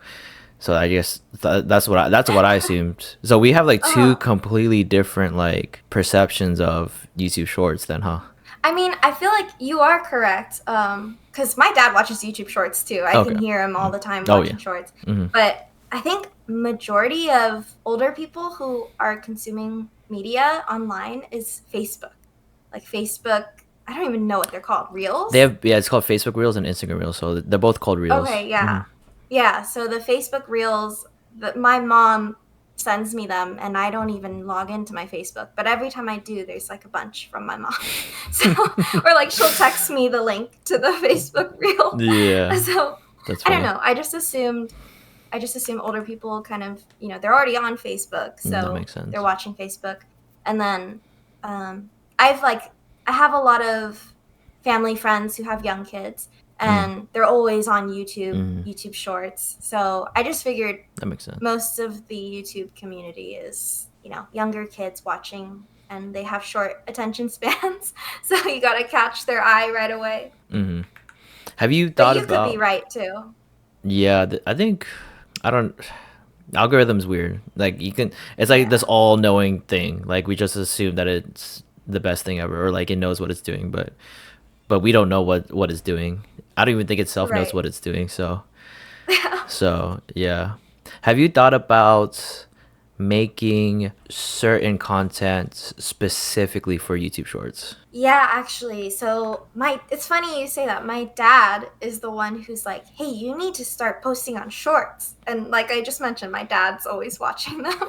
I guess that's what I assumed. So we have like two Uh-huh. completely different like perceptions of YouTube Shorts then, huh? I mean, I feel like you are correct. Because my dad watches YouTube Shorts too. I Okay. can hear him all the time Oh yeah. watching Shorts. Hmm. But I think majority of older people who are consuming media online is Facebook. Like Facebook, I don't even know what they're called. They Reels? have, yeah, it's called Facebook Reels and Instagram Reels, so they're both called Reels. Okay, yeah. Yeah, so the Facebook Reels, my mom sends me them, and I don't even log into my Facebook. But every time I do, there's like a bunch from my mom. So, or like she'll text me the link to the Facebook reel. Yeah, So that's I don't funny. know. I just assume older people kind of, they're already on Facebook, That so makes they're sense. watching Facebook. And then I've like, I have a lot of family friends who have young kids, Mm, and they're always on mm, YouTube Shorts. So I just figured that makes sense. most of the YouTube community is, younger kids watching, and they have short attention spans. So you got to catch their eye right away. Hmm. Have you But thought you could be about? right too. Yeah, I think I don't. Algorithm's weird. Like you can, it's like this Yeah. all-knowing thing. Like we just assume that it's the best thing ever, or like it knows what it's doing, but we don't know what it's doing. I don't even think itself knows Right. what it's doing. So yeah. Have you thought about making certain content specifically for YouTube Shorts? Yeah, actually. So it's funny you say that. My dad is the one who's like, "Hey, you need to start posting on shorts." And like I just mentioned, my dad's always watching them.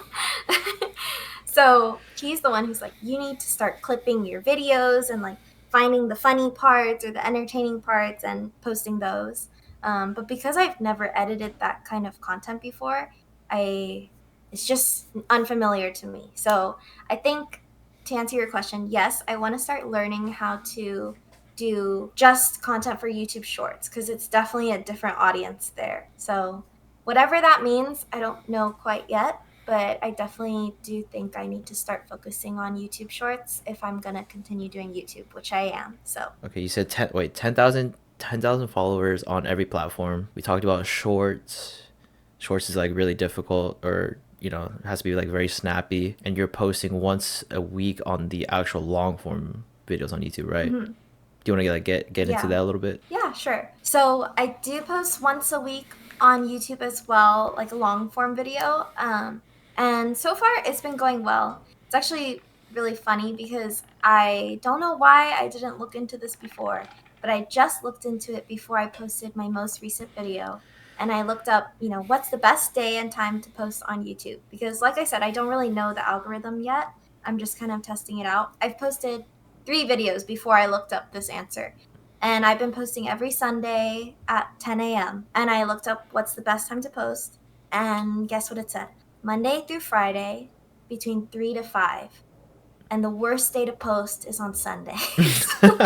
So he's the one who's like, "You need to start clipping your videos and like finding the funny parts or the entertaining parts and posting those." But because I've never edited that kind of content before, I it's just unfamiliar to me. So I think, to answer your question, yes, I want to start learning how to do just content for YouTube Shorts, because it's definitely a different audience there. So, whatever that means, I don't know quite yet, but I definitely do think I need to start focusing on YouTube Shorts if I'm going to continue doing YouTube, which I am. So, Okay, you said 10, wait, 10,000 followers on every platform. We talked about shorts. Shorts is like really difficult, or it has to be like very snappy, and you're posting once a week on the actual long form videos on YouTube, right? mhm. Do you want to get into Yeah. that a little bit? Yeah, sure. So I do post once a week on YouTube as well, like a long form video. And so far it's been going well. It's actually really funny because I don't know why I didn't look into this before, but I just looked into it before I posted my most recent video. And I looked up, what's the best day and time to post on YouTube? Because, like I said, I don't really know the algorithm yet. I'm just kind of testing it out. I've posted 3 videos before I looked up this answer, and I've been posting every Sunday at 10 a.m. And I looked up what's the best time to post. And guess what it said? Monday through Friday between 3 to 5. And the worst day to post is on Sundays. And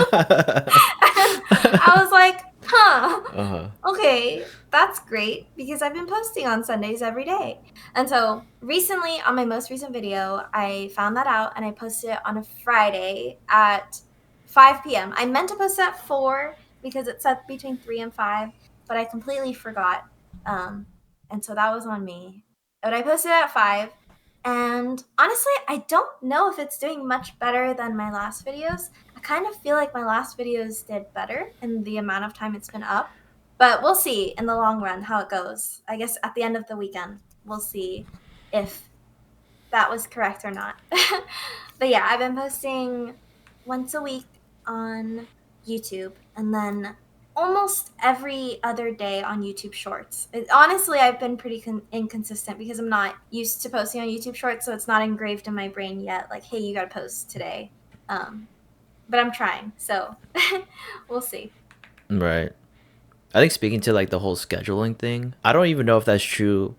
I was like, huh, Uh-huh. okay, that's great because I've been posting on Sundays every day. And so recently, on my most recent video, I found that out and I posted it on a Friday at 5 p.m. I meant to post it at 4 because it said between 3 and 5, but I completely forgot. Um, and so that was on me. But I posted it at 5. And honestly, I don't know if it's doing much better than my last videos. I kind of feel like my last videos did better in the amount of time it's been up. But we'll see in the long run how it goes. I guess at the end of the weekend, we'll see if that was correct or not. But yeah, I've been posting once a week on YouTube, and then almost every other day on YouTube Shorts. Honestly, I've been pretty inconsistent because I'm not used to posting on YouTube Shorts, so it's not engraved in my brain yet. Like, hey, you got to post today. Um, but I'm trying, so we'll see. Right. I think speaking to like the whole scheduling thing, I don't even know if that's true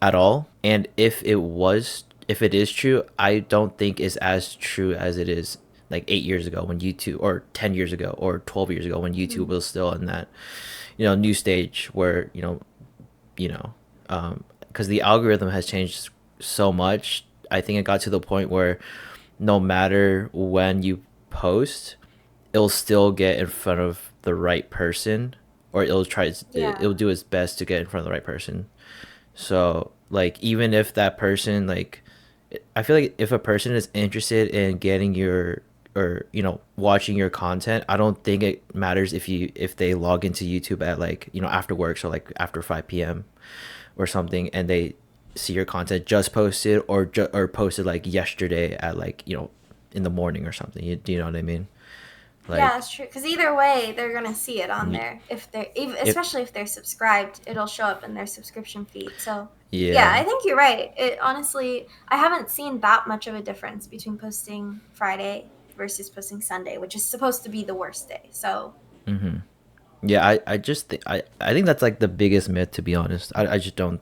at all. And if it is true, I don't think it's as true as it is like 8 years ago when YouTube, or 10 years ago, or 12 years ago when YouTube Mhm. was still in that new stage where you know because the algorithm has changed so much. I think it got to the point where no matter when you post, it'll still get in front of the right person, or it'll Yeah. do its best to get in front of the right person. So like even if that person, like, I feel like if a person is interested in getting your, or watching your content, I don't think it matters if they log into YouTube at like after work, so like after 5 p.m. or something, and they see your content just posted, or posted like yesterday at like in the morning or something. Do you know what I mean? Yeah, Like that's true. Because either way, they're gonna see it on y- there. If they're, if especially if they're subscribed, it'll show up in their subscription feed. So Yeah, I Yeah. think you're right. It honestly, I haven't seen that much of a difference between posting Friday versus posting Sunday, which is supposed to be the worst day. So, Yeah, I just I think that's like the biggest myth, to be honest. I just don't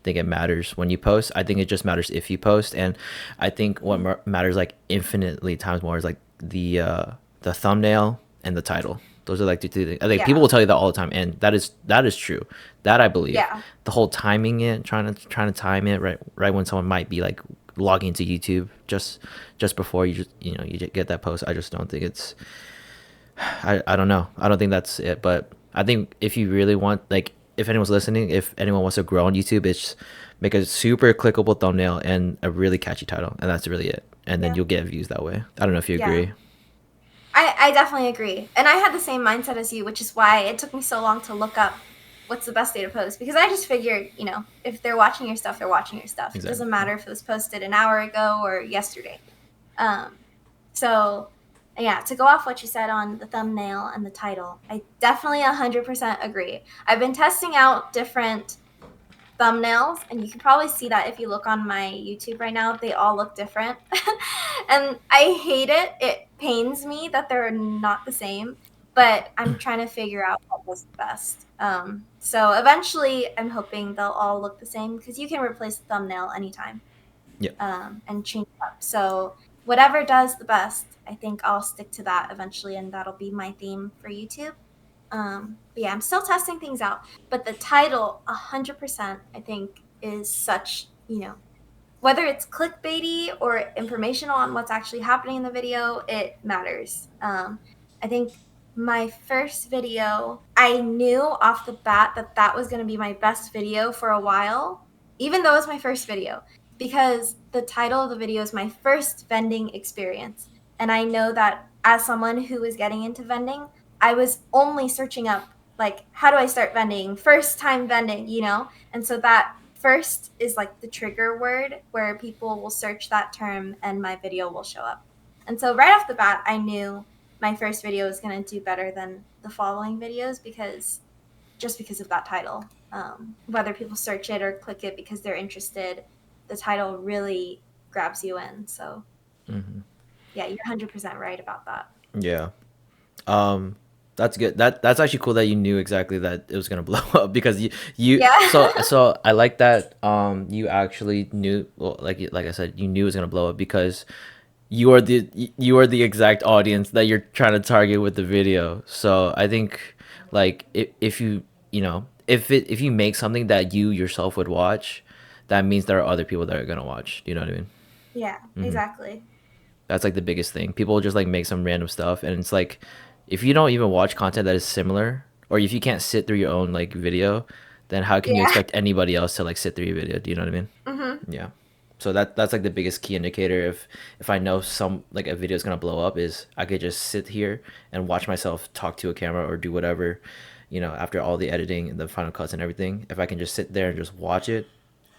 think it matters when you post. I think it just matters if you post. And I think what mhm. matters like infinitely times more is like the thumbnail and the title. Those are like the two things. I think people Yeah, will tell you that all the time, and that is true. That I believe. yeah, The whole timing it, trying to time it right when someone might be like logging into YouTube just before you get that post. I just don't think it's I don't know. I don't think that's it. But I think if you really want, like, if anyone's listening, if anyone wants to grow on YouTube, it's make a super clickable thumbnail and a really catchy title, and that's really it. And then yeah, you'll get views that way. I don't know if you yeah. agree. I definitely agree. And I had the same mindset as you, which is why it took me so long to look up what's the best day to post because I just figured, if they're watching your stuff, they're watching your stuff. It doesn't Exactly. matter if it was posted an hour ago or yesterday. Um, so yeah, to go off what you said on the thumbnail and the title, I definitely 100% agree. I've been testing out different thumbnails, and you can probably see that if you look on my YouTube right now, they all look different. And I hate it. It pains me that they're not the same, but I'm trying to figure out what was the best. So eventually, I'm hoping they'll all look the same because you can replace the thumbnail anytime Yeah. and change it up. So whatever does the best, I think I'll stick to that eventually, and that'll be my theme for YouTube. But yeah, I'm still testing things out. But the title, 100%, I think, is such, whether it's clickbaity or informational on what's actually happening in the video, it matters. I think my first video, I knew off the bat that that was going to be my best video for a while, even though it was my first video, because the title of the video is my first vending experience. And I know that as someone who is getting into vending, I was only searching up, like, how do I start vending? First time vending. And so that first is like the trigger word where people will search that term and my video will show up. And so right off the bat, I knew my first video was going to do better than the following videos because of that title. Whether people search it or click it because they're interested, the title really grabs you in. So yeah, you're 100% right about that. Yeah. Um, that's good. That's actually cool that you knew exactly that it was gonna blow up because you Yeah. so I like that you actually knew, well, like I said, you knew it was gonna blow up because you are the exact audience that you're trying to target with the video. So I think like if if you make something that you yourself would watch, that means there are other people that are gonna watch. You know what I mean? Yeah, exactly. That's like the biggest thing. People just like make some random stuff, and it's like if you don't even watch content that is similar, or if you can't sit through your own like video, then how can you Yeah. expect anybody else to like sit through your video? Do you know what I mean? Hmm. Yeah. So that's like the biggest key indicator. If I know some like a video is gonna blow up, is I could just sit here and watch myself talk to a camera or do whatever, after all the editing and the final cuts and everything. If I can just sit there and just watch it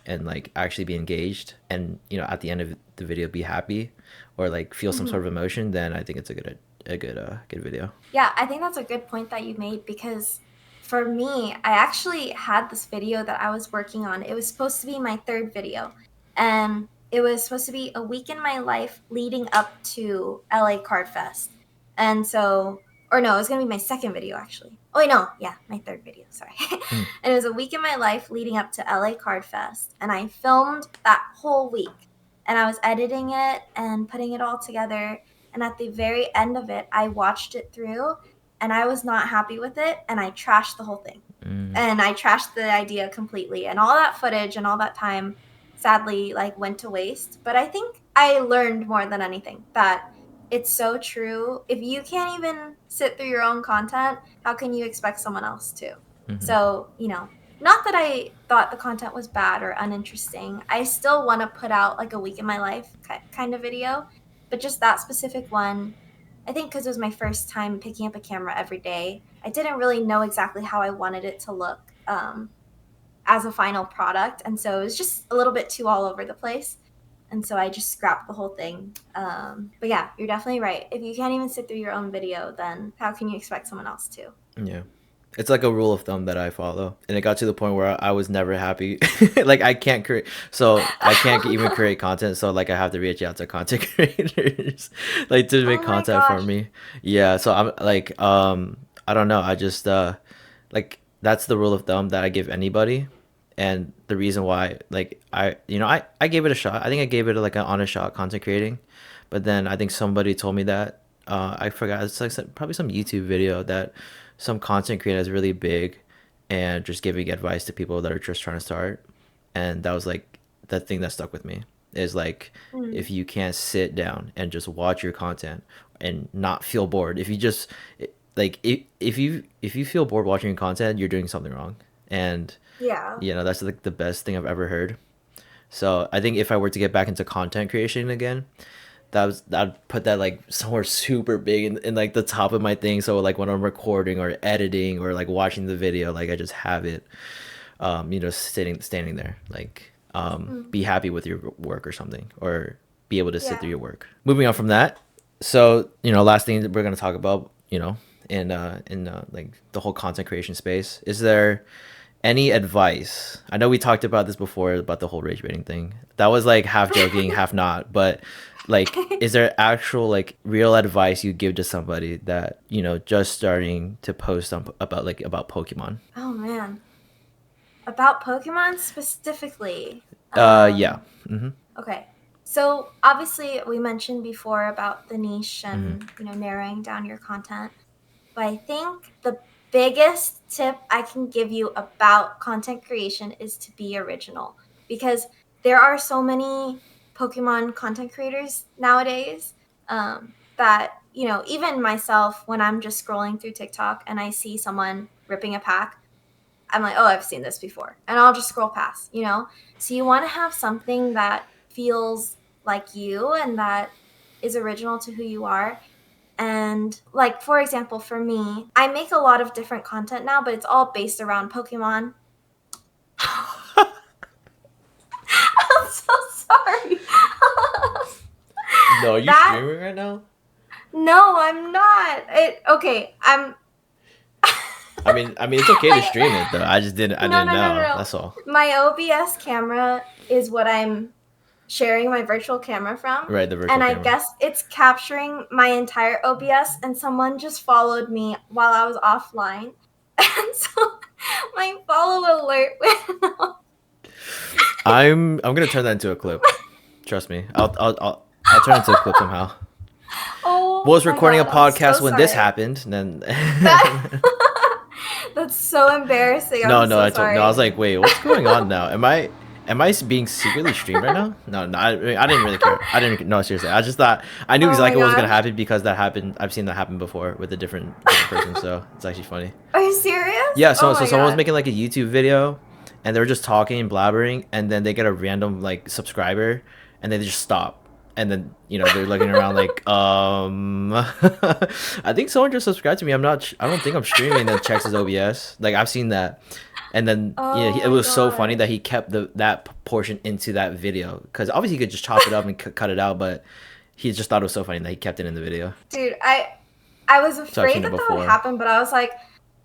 and like actually be engaged, and at the end of the video be happy or like feel some sort Hmm. of emotion, then I think it's a good video. Yeah, I think that's a good point that you made because for me, I actually had this video that I was working on. It was supposed to be my third video, and it was supposed to be a week in my life leading up to LA Card Fest. And so, or no, it was going to be my second video actually. Oh, wait, no, yeah, my third video, sorry. Mm, And it was a week in my life leading up to LA Card Fest, and I filmed that whole week. And I was editing it and putting it all together, and at the very end of it, I watched it through and I was not happy with it. And I trashed the whole thing. mm, And I trashed the idea completely. And all that footage and all that time sadly like went to waste. But I think I learned more than anything that it's so true. If you can't even sit through your own content, how can you expect someone else to? So, not that I thought the content was bad or uninteresting. I still want to put out like a week in my life kind of video, but just that specific one, I think because it was my first time picking up a camera every day, I didn't really know exactly how I wanted it to look as a final product. And so it was just a little bit too all over the place. And so I just scrapped the whole thing. But yeah, you're definitely right. If you can't even sit through your own video, then how can you expect someone else to? yeah. It's like a rule of thumb that I follow, and it got to the point where I was never happy. Like I can't create, so I can't even create content. So like I have to reach out to content creators, like to make Oh my content for gosh. me. Yeah, so I'm like, I don't know. I just like that's the rule of thumb that I give anybody, and the reason why, like I gave it a shot. I think I gave it like an honest shot content creating, but then I think somebody told me that I forgot. It's like probably some YouTube video that some content creator is really big and just giving advice to people that are just trying to start. And that was like the thing that stuck with me is like Mm, if you can't sit down and just watch your content and not feel bored, if you just like if you feel bored watching your content, you're doing something wrong. And yeah. that's like the best thing I've ever heard. So I think if I were to get back into content creation again, I'd put that like somewhere super big in like the top of my thing. So like when I'm recording or editing or like watching the video, like I just have it, standing there, like Mm, be happy with your work or something, or be able to sit through yeah. your work. Moving on from that, so last thing that we're gonna talk about, in like the whole content creation space, is there any advice? I know we talked about this before about the whole rage baiting thing. That was like half joking, half not. But like, is there actual like real advice you give to somebody that just starting to post about Pokemon? Oh man. About Pokemon specifically. Yeah. Um, Mm-hmm. okay. So obviously we mentioned before about the niche Mm-hmm. and, narrowing down your content. But I think the biggest tip I can give you about content creation is to be original, because there are so many Pokemon content creators nowadays, that, even myself, when I'm just scrolling through TikTok and I see someone ripping a pack, I'm like, oh, I've seen this before. And I'll just scroll past. So you want to have something that feels like you and that is original to who you are. And like, for example, for me, I make a lot of different content now, but it's all based around Pokemon. I'm so sorry. No, are you That streaming right now? no, I'm not. Okay, I'm I mean, it's okay to my stream it though. I no, didn't no, no, no, know. no. That's all. My OBS camera is what I'm sharing my virtual camera from. Right, the virtual And I camera. guess it's capturing my entire OBS, and someone just followed me while I was offline. And so my follow alert went off. I'm gonna turn that into a clip. Trust me. I'll turn it into a clip somehow. Oh Was my recording a god, I'm so podcast when this sorry. happened. And That then That's so embarrassing. no, I'm no, so no. I sorry. was like, wait, what's going on now? Am I being secretly streamed right now? No, no. I didn't really care. I didn't. No, seriously. I just thought I knew Oh my exactly what was gonna gosh. happen because that happened. I've seen that happen before with a different person. So it's actually funny. Are you serious? Yeah. Oh So my someone was god. making like a YouTube video, and they were just talking and blabbering, and then they get a random like subscriber, and they just stop. And then they're looking around like I think someone just subscribed to me. I don't think I'm streaming. And then checks his OBS. Like I've seen that, and then Oh it my was so funny that gosh. he kept that portion into that video because obviously he could just chop it up and cut it out, but he just thought it was so funny that he kept it in the video. Dude, I was So I've afraid seen it that that would before. happen, but I was like,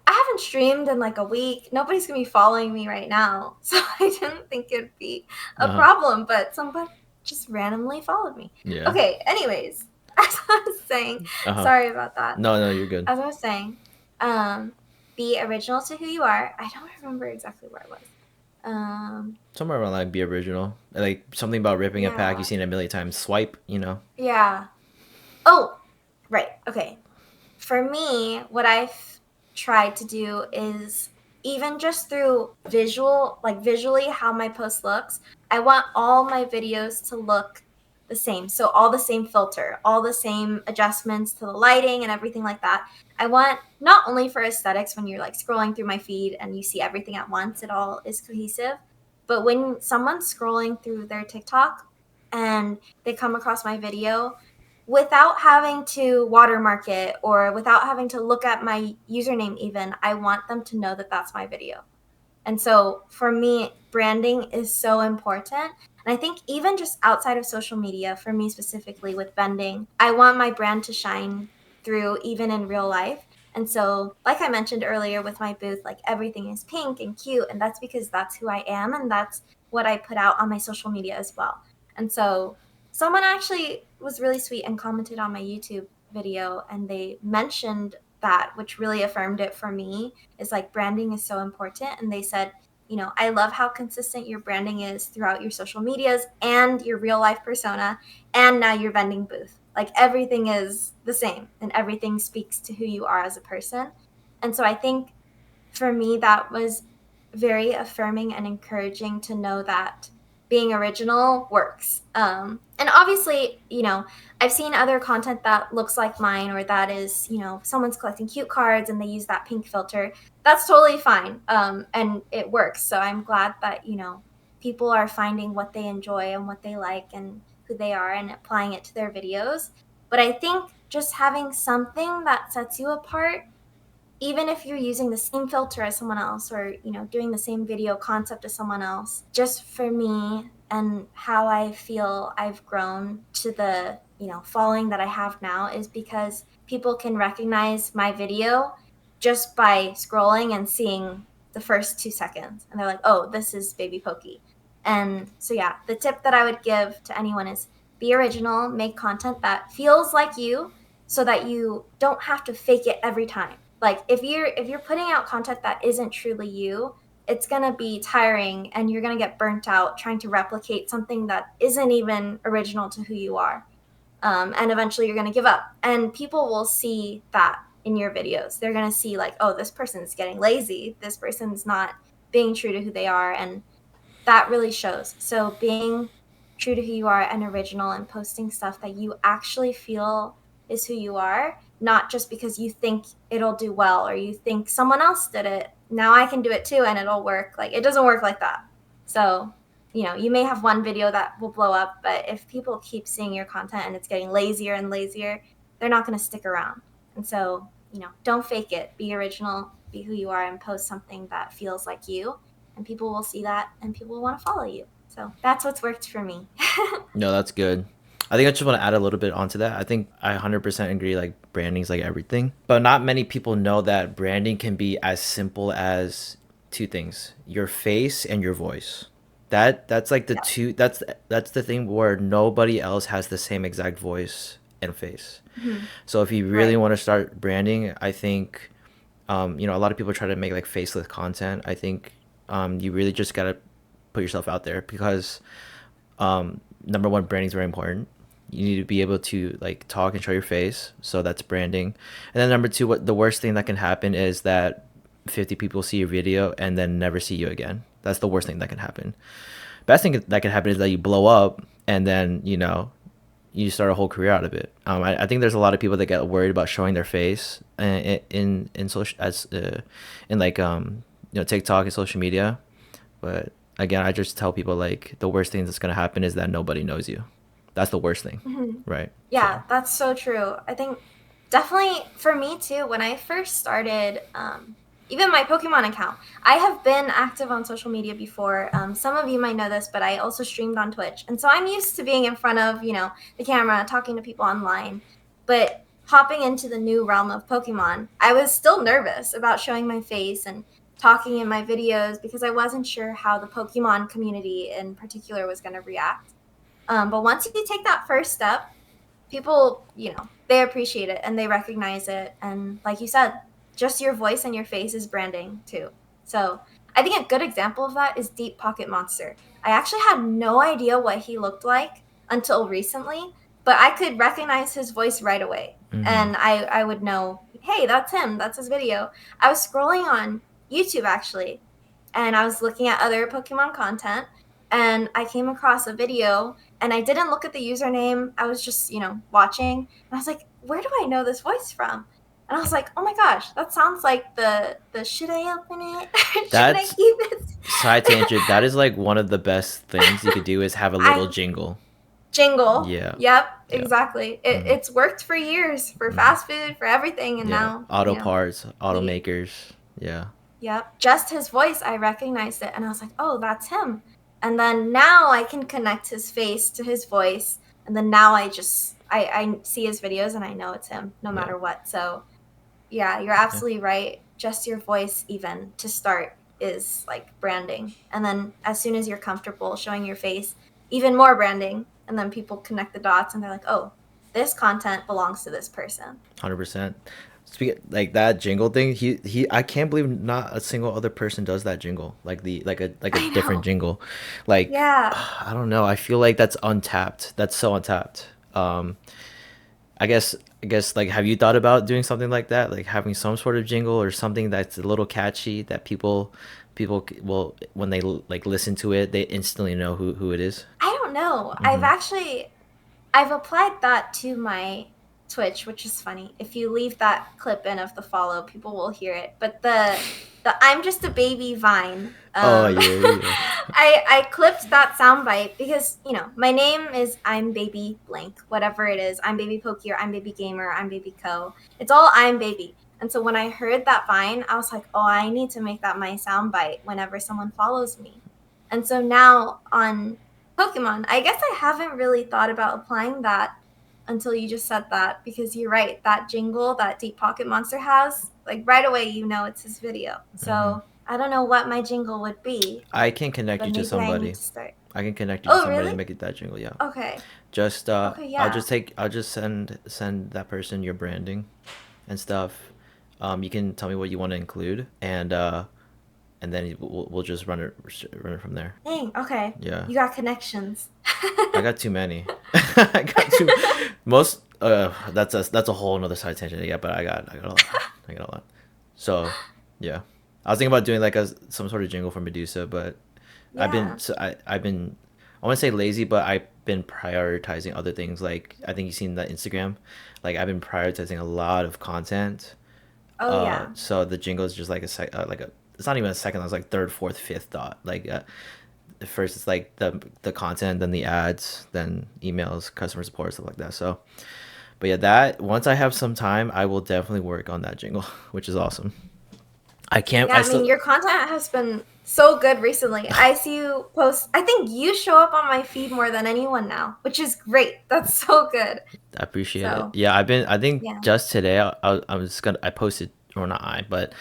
I haven't streamed in like a week. Nobody's gonna be following me right now. So I didn't think it'd be a Uh huh. problem, but somebody just randomly followed me. Yeah. Okay, anyways, as I was saying, Uh huh. sorry about that. No, no, you're good. As I was saying, um, be original to who you are. I don't remember exactly where I was. Somewhere around like be original, like something about ripping a pack. You've Yeah, seen it a million times. Swipe. yeah. Oh, right. Okay. For me, what I've tried to do is, even just through visually how my post looks, I want all my videos to look the same. So all the same filter, all the same adjustments to the lighting and everything like that. I want not only for aesthetics when you're like scrolling through my feed and you see everything at once, it all is cohesive, but when someone's scrolling through their TikTok and they come across my video, without having to watermark it or without having to look at my username even, I want them to know that that's my video. And so for me, branding is so important. And I think even just outside of social media, for me specifically with vending, I want my brand to shine through even in real life. And so, like I mentioned earlier with my booth, like everything is pink and cute, and that's because that's who I am, and that's what I put out on my social media as well. And so, someone actually was really sweet and commented on my YouTube video, and they mentioned that, which really affirmed it for me, is like branding is so important. And they said, I love how consistent your branding is throughout your social medias and your real life persona and now your vending booth. Like everything is the same and everything speaks to who you are as a person. And so I think for me, that was very affirming and encouraging to know that being original works. And obviously, I've seen other content that looks like mine or that is, someone's collecting cute cards and they use that pink filter. That's totally fine. And it works. So I'm glad that, people are finding what they enjoy and what they like and who they are and applying it to their videos. But I think just having something that sets you apart, even if you're using the same filter as someone else or doing the same video concept as someone else, just for me and how I feel I've grown to the following that I have now is because people can recognize my video just by scrolling and seeing the first 2 seconds, and they're like, oh, this is Baby Pokey. And so yeah, the tip that I would give to anyone is be original, make content that feels like you so that you don't have to fake it every time. Like if you're putting out content that isn't truly you, it's going to be tiring and you're going to get burnt out trying to replicate something that isn't even original to who you are. And eventually you're going to give up, and people will see that in your videos. They're going to see like, oh, this person's getting lazy, this person's not being true to who they are, and that really shows. So being true to who you are and original and posting stuff that you actually feel is who you are, not just because you think it'll do well or you think someone else did it. Now I can do it too and it'll work. Like it doesn't work like that. So, you may have one video that will blow up, but if people keep seeing your content and it's getting lazier and lazier, they're not going to stick around. And so, don't fake it. Be original, be who you are, and post something that feels like you, and people will see that and people will want to follow you. So that's what's worked for me. No, that's good. I think I just want to add a little bit onto that. I think I 100% agree, like branding's like everything. But not many people know that branding can be as simple as two things: your face and your voice. That's like the Yeah. two that's the thing where nobody else has the same exact voice and face. Mm-hmm. So if you really Right. want to start branding, I think a lot of people try to make like faceless content. I think you really just gotta put yourself out there because number one, branding is very important. You need to be able to like talk and show your face, so that's branding. And then number two, what the worst thing that can happen is that 50 people see your video and then never see you again. That's the worst thing that can happen. Best thing that can happen is that you blow up and then you start a whole career out of it. I think there's a lot of people that get worried about showing their face in social as in like TikTok and social media, but again, I just tell people like the worst thing that's gonna happen is that nobody knows you. That's the worst thing, Mm-hmm. right? Yeah, So that's so true. I think definitely for me too, when I first started, even my Pokemon account, I have been active on social media before. Some of you might know this, but I also streamed on Twitch. And so I'm used to being in front of, the camera, talking to people online. But hopping into the new realm of Pokemon, I was still nervous about showing my face and talking in my videos because I wasn't sure how the Pokemon community in particular was going to react. But once you take that first step, people, they appreciate it and they recognize it. And like you said, just your voice and your face is branding too. So I think a good example of that is DeepPocketMonster. I actually had no idea what he looked like until recently, but I could recognize his voice right away. hmm And I would know, hey, that's him. That's his video. I was scrolling on YouTube actually, and I was looking at other Pokemon content, and I came across a video and I didn't look at the username. I was just, watching. And I was like, where do I know this voice from? And I was like, oh my gosh, that sounds like the should I open it? Should I that's keep side tangent. That it? is like one of the best things you could do is have a little I jingle. jingle. Yeah, Yep, yeah. exactly. hmm It's worked for years for hmm fast food, for everything, and Yeah, now, auto parts, he automakers. Yeah, Yep. Just his voice, I recognized it and I was like, oh, that's him. And then now I can connect his face to his voice. And then now I see his videos and I know it's him no yeah. matter what. So Yeah, you're Yeah, absolutely right. Just your voice, even to start, is like branding. And then as soon as you're comfortable showing your face, even more branding. And then people connect the dots and they're like, oh, this content belongs to this person. 100%. Speak like that jingle thing. He. I can't believe not a single other person does that jingle. Like a I different know. jingle. Like Yeah. I don't know. I feel like that's untapped. That's so untapped. I guess like have you thought about doing something like that? Like having some sort of jingle or something that's a little catchy that will when they like listen to it, they instantly know who it is. I don't know. Mm-hmm. I've applied that to my Twitch, which is funny. If you leave that clip in of the follow, people will hear it. But the I'm just a baby Vine. Oh yeah, yeah. I clipped that soundbite because my name is I'm Baby Blank, whatever it is. I'm Baby Pokey or I'm Baby Gamer, I'm Baby Co. It's all I'm Baby. And so when I heard that Vine, I was like, oh, I need to make that my soundbite whenever someone follows me. And so now on Pokemon, I guess I haven't really thought about applying that until you just said that because you're right. That jingle that DeepPocketMonster has, like right away, it's his video. Mm-hmm. So I don't know what my jingle would be, I can connect but you to maybe I need somebody. to start. I can connect you to Oh, somebody to really? make it that jingle. Yeah. Okay. Just Okay, I'll yeah. just send that person your branding and stuff. You can tell me what you want to include, and then we'll just run it from there. Dang, okay. Yeah. You got connections. I got too many. I got too most. That's a whole another side tangent. Yeah, but I got a lot. I got a lot. So, yeah, I was thinking about doing like some sort of jingle for Medusa, but Yeah. I've been I want to say lazy, but I've been prioritizing other things. Like I think you've seen that Instagram. Like I've been prioritizing a lot of content. Oh, yeah. So the jingle is just like a it's not even a second. I was like third, fourth, fifth thought. Like at first it's like the content, then the ads, then emails, customer support, stuff like that. So, but yeah, that once I have some time, I will definitely work on that jingle, which is awesome. I can't. Yeah, I I mean, still. your content has been so good recently. I see you post, I think you show up on my feed more than anyone now, which is great. That's so good. I appreciate it. So, Yeah, I think yeah. just today I was gonna I posted or not I but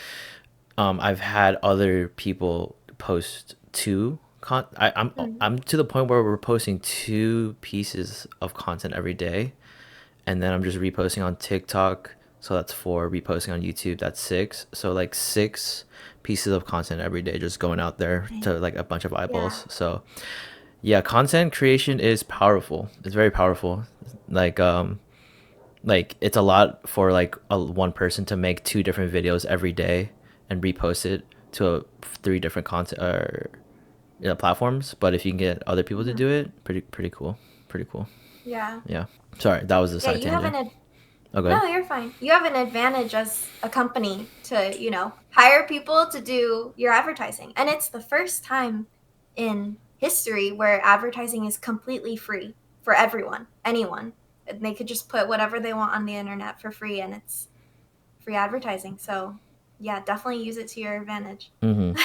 I've had other people post Mm. I'm to the point where we're posting two pieces of content every day, and then I'm just reposting on TikTok. So that's four. Reposting on YouTube. That's six. So like six pieces of content every day, just going out there to like a bunch of Yeah. eyeballs. So yeah, content creation is powerful. It's very powerful. Like like it's a lot for like one person to make two different videos every day and repost it to three different content or platforms. But if you can get other people to Hmm. do it, pretty cool. Pretty cool. Yeah. Yeah. Sorry, that was a Yeah, side you have tangent. an Oh, go ahead. no, you're fine. You have an advantage as a company to, hire people to do your advertising. And it's the first time in history where advertising is completely free for everyone, anyone. And they could just put whatever they want on the internet for free and it's free advertising. So, yeah, definitely use it to your advantage. Mm-hmm.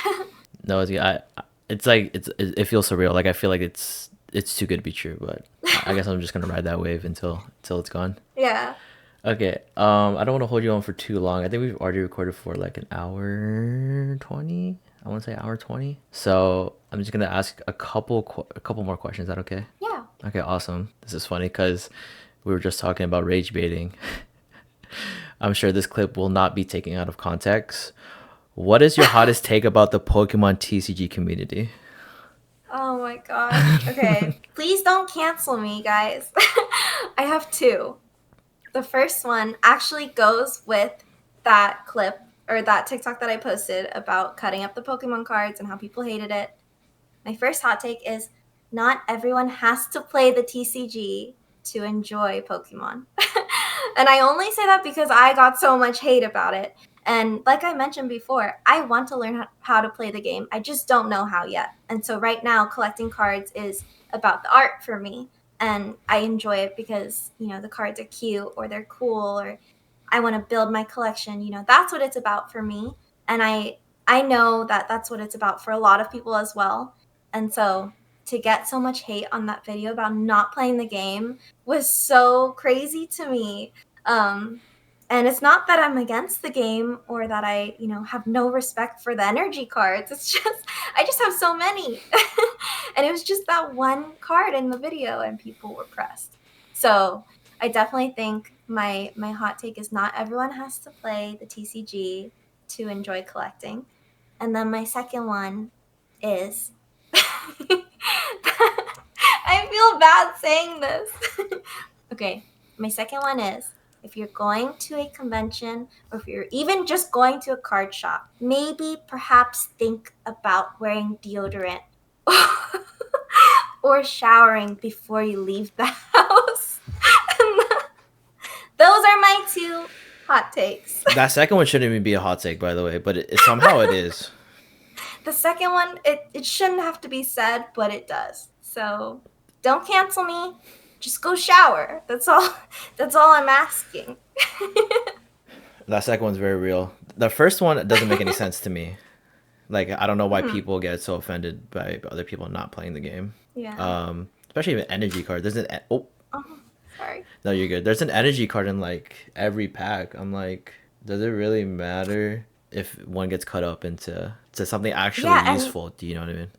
No, it's like it feels surreal. Like I feel like it's too good to be true. But I guess I'm just gonna ride that wave until it's gone. Yeah. Okay. I don't want to hold you on for too long. I think we've already recorded for like an hour 20. I want to say hour 20. So I'm just gonna ask a couple more questions. Is that okay? Yeah. Okay. Awesome. This is funny because we were just talking about rage baiting. I'm sure this clip will not be taken out of context. What is your hottest take about the Pokemon TCG community? Oh my gosh. Okay. Please don't cancel me, guys. I have two. The first one actually goes with that clip or that TikTok that I posted about cutting up the Pokemon cards and how people hated it. My first hot take is not everyone has to play the TCG to enjoy Pokemon. And I only say that because I got so much hate about it. And like I mentioned before, I want to learn how to play the game. I just don't know how yet. And so right now, collecting cards is about the art for me. And I enjoy it because, the cards are cute or they're cool or I want to build my collection. That's what it's about for me. And I know that that's what it's about for a lot of people as well. And so to get so much hate on that video about not playing the game was so crazy to me. Um, And it's not that I'm against the game or that I, have no respect for the energy cards. It's just, I just have so many. And it was just that one card in the video and people were pressed. So I definitely think my hot take is not everyone has to play the TCG to enjoy collecting. And then my second one is I feel bad saying this. Okay, my second one is if you're going to a convention or if you're even just going to a card shop, maybe perhaps think about wearing deodorant or showering before you leave the house. Those are my two hot takes. That second one shouldn't even be a hot take, by the way, but somehow it is. The second one, it shouldn't have to be said, but it does. So don't cancel me. Just go shower. That's all. That's all I'm asking. That second one's very real. The first one doesn't make any sense to me. Like, I don't know why people get so offended by other people not playing the game. Yeah. Especially with energy card. There's an Oh, sorry. no, you're good. There's an energy card in like every pack. I'm like, does it really matter if one gets cut up into something actually Yeah, and useful? Do you know what I mean?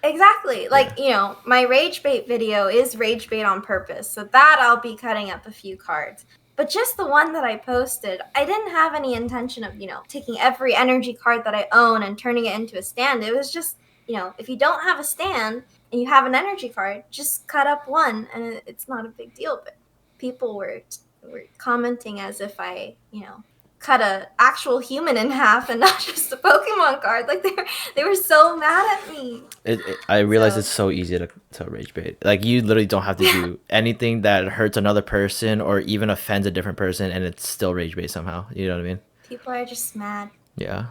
exactly. Like, Yeah. my Ragebait video is Ragebait on purpose. So that I'll be cutting up a few cards. But just the one that I posted, I didn't have any intention of, taking every energy card that I own and turning it into a stand. It was just, if you don't have a stand and you have an energy card, just cut up one and it's not a big deal. But people were commenting as if I, cut a actual human in half and not just a Pokemon card. Like they were so mad at me. I realize it's So so easy to rage bait. Like you literally don't have to yeah, do anything that hurts another person or even offends a different person, and it's still rage bait somehow. You know what I mean? people are just mad. Yeah.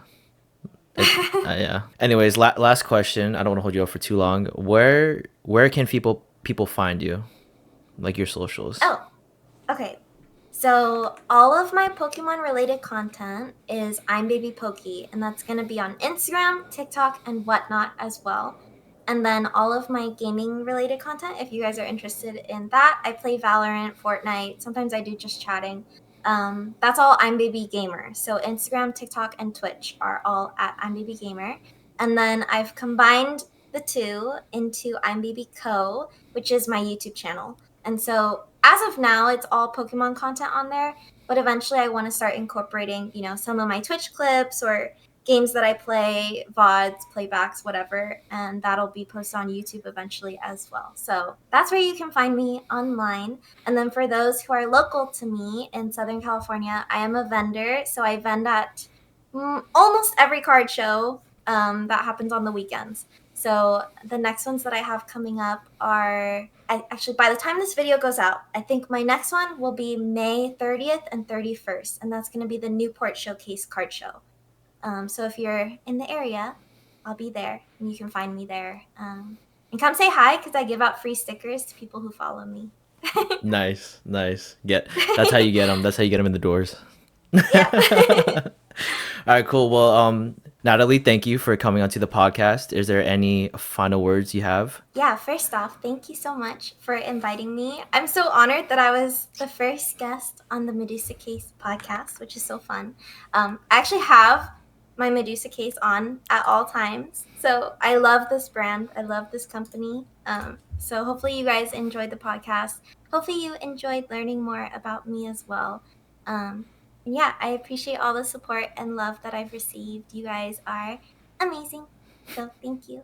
Yeah. Anyways, last question. I don't want to hold you up for too long. Where can people find you? Like your socials. Oh, okay. So all of my Pokemon related content is ImBabyPoke, and that's gonna be on Instagram, TikTok, and whatnot as well. And then all of my gaming related content, if you guys are interested in that, I play Valorant, Fortnite. Sometimes I do just chatting. That's all I'm Baby Gamer. So Instagram, TikTok, and Twitch are all at I'm Baby Gamer. And then I've combined the two into I'm Baby Co, which is my YouTube channel. And so as of now, it's all Pokemon content on there. But eventually, I want to start incorporating, some of my Twitch clips or games that I play, VODs, playbacks, whatever, and that'll be posted on YouTube eventually as well. So that's where you can find me online. And then for those who are local to me in Southern California, I am a vendor. So I vend at almost every card show that happens on the weekends. So the next ones that I have coming up are actually by the time this video goes out, I think my next one will be May 30th and 31st, and that's going to be the Newport Showcase Card Show. So if you're in the area, I'll be there, and you can find me there. And come say hi because I give out free stickers to people who follow me. Nice, nice. That's how you get them. That's how you get them in the doors. Yeah. All right, cool. Well, Natalie, thank you for coming onto the podcast. Is there any final words you have? Yeah, first off, thank you so much for inviting me. I'm so honored that I was the first guest on the Medusa Case podcast, which is so fun. I actually have my Medusa case on at all times. So I love this brand. I love this company. So hopefully you guys enjoyed the podcast. Hopefully you enjoyed learning more about me as well. And yeah, I appreciate all the support and love that I've received. You guys are amazing. So thank you.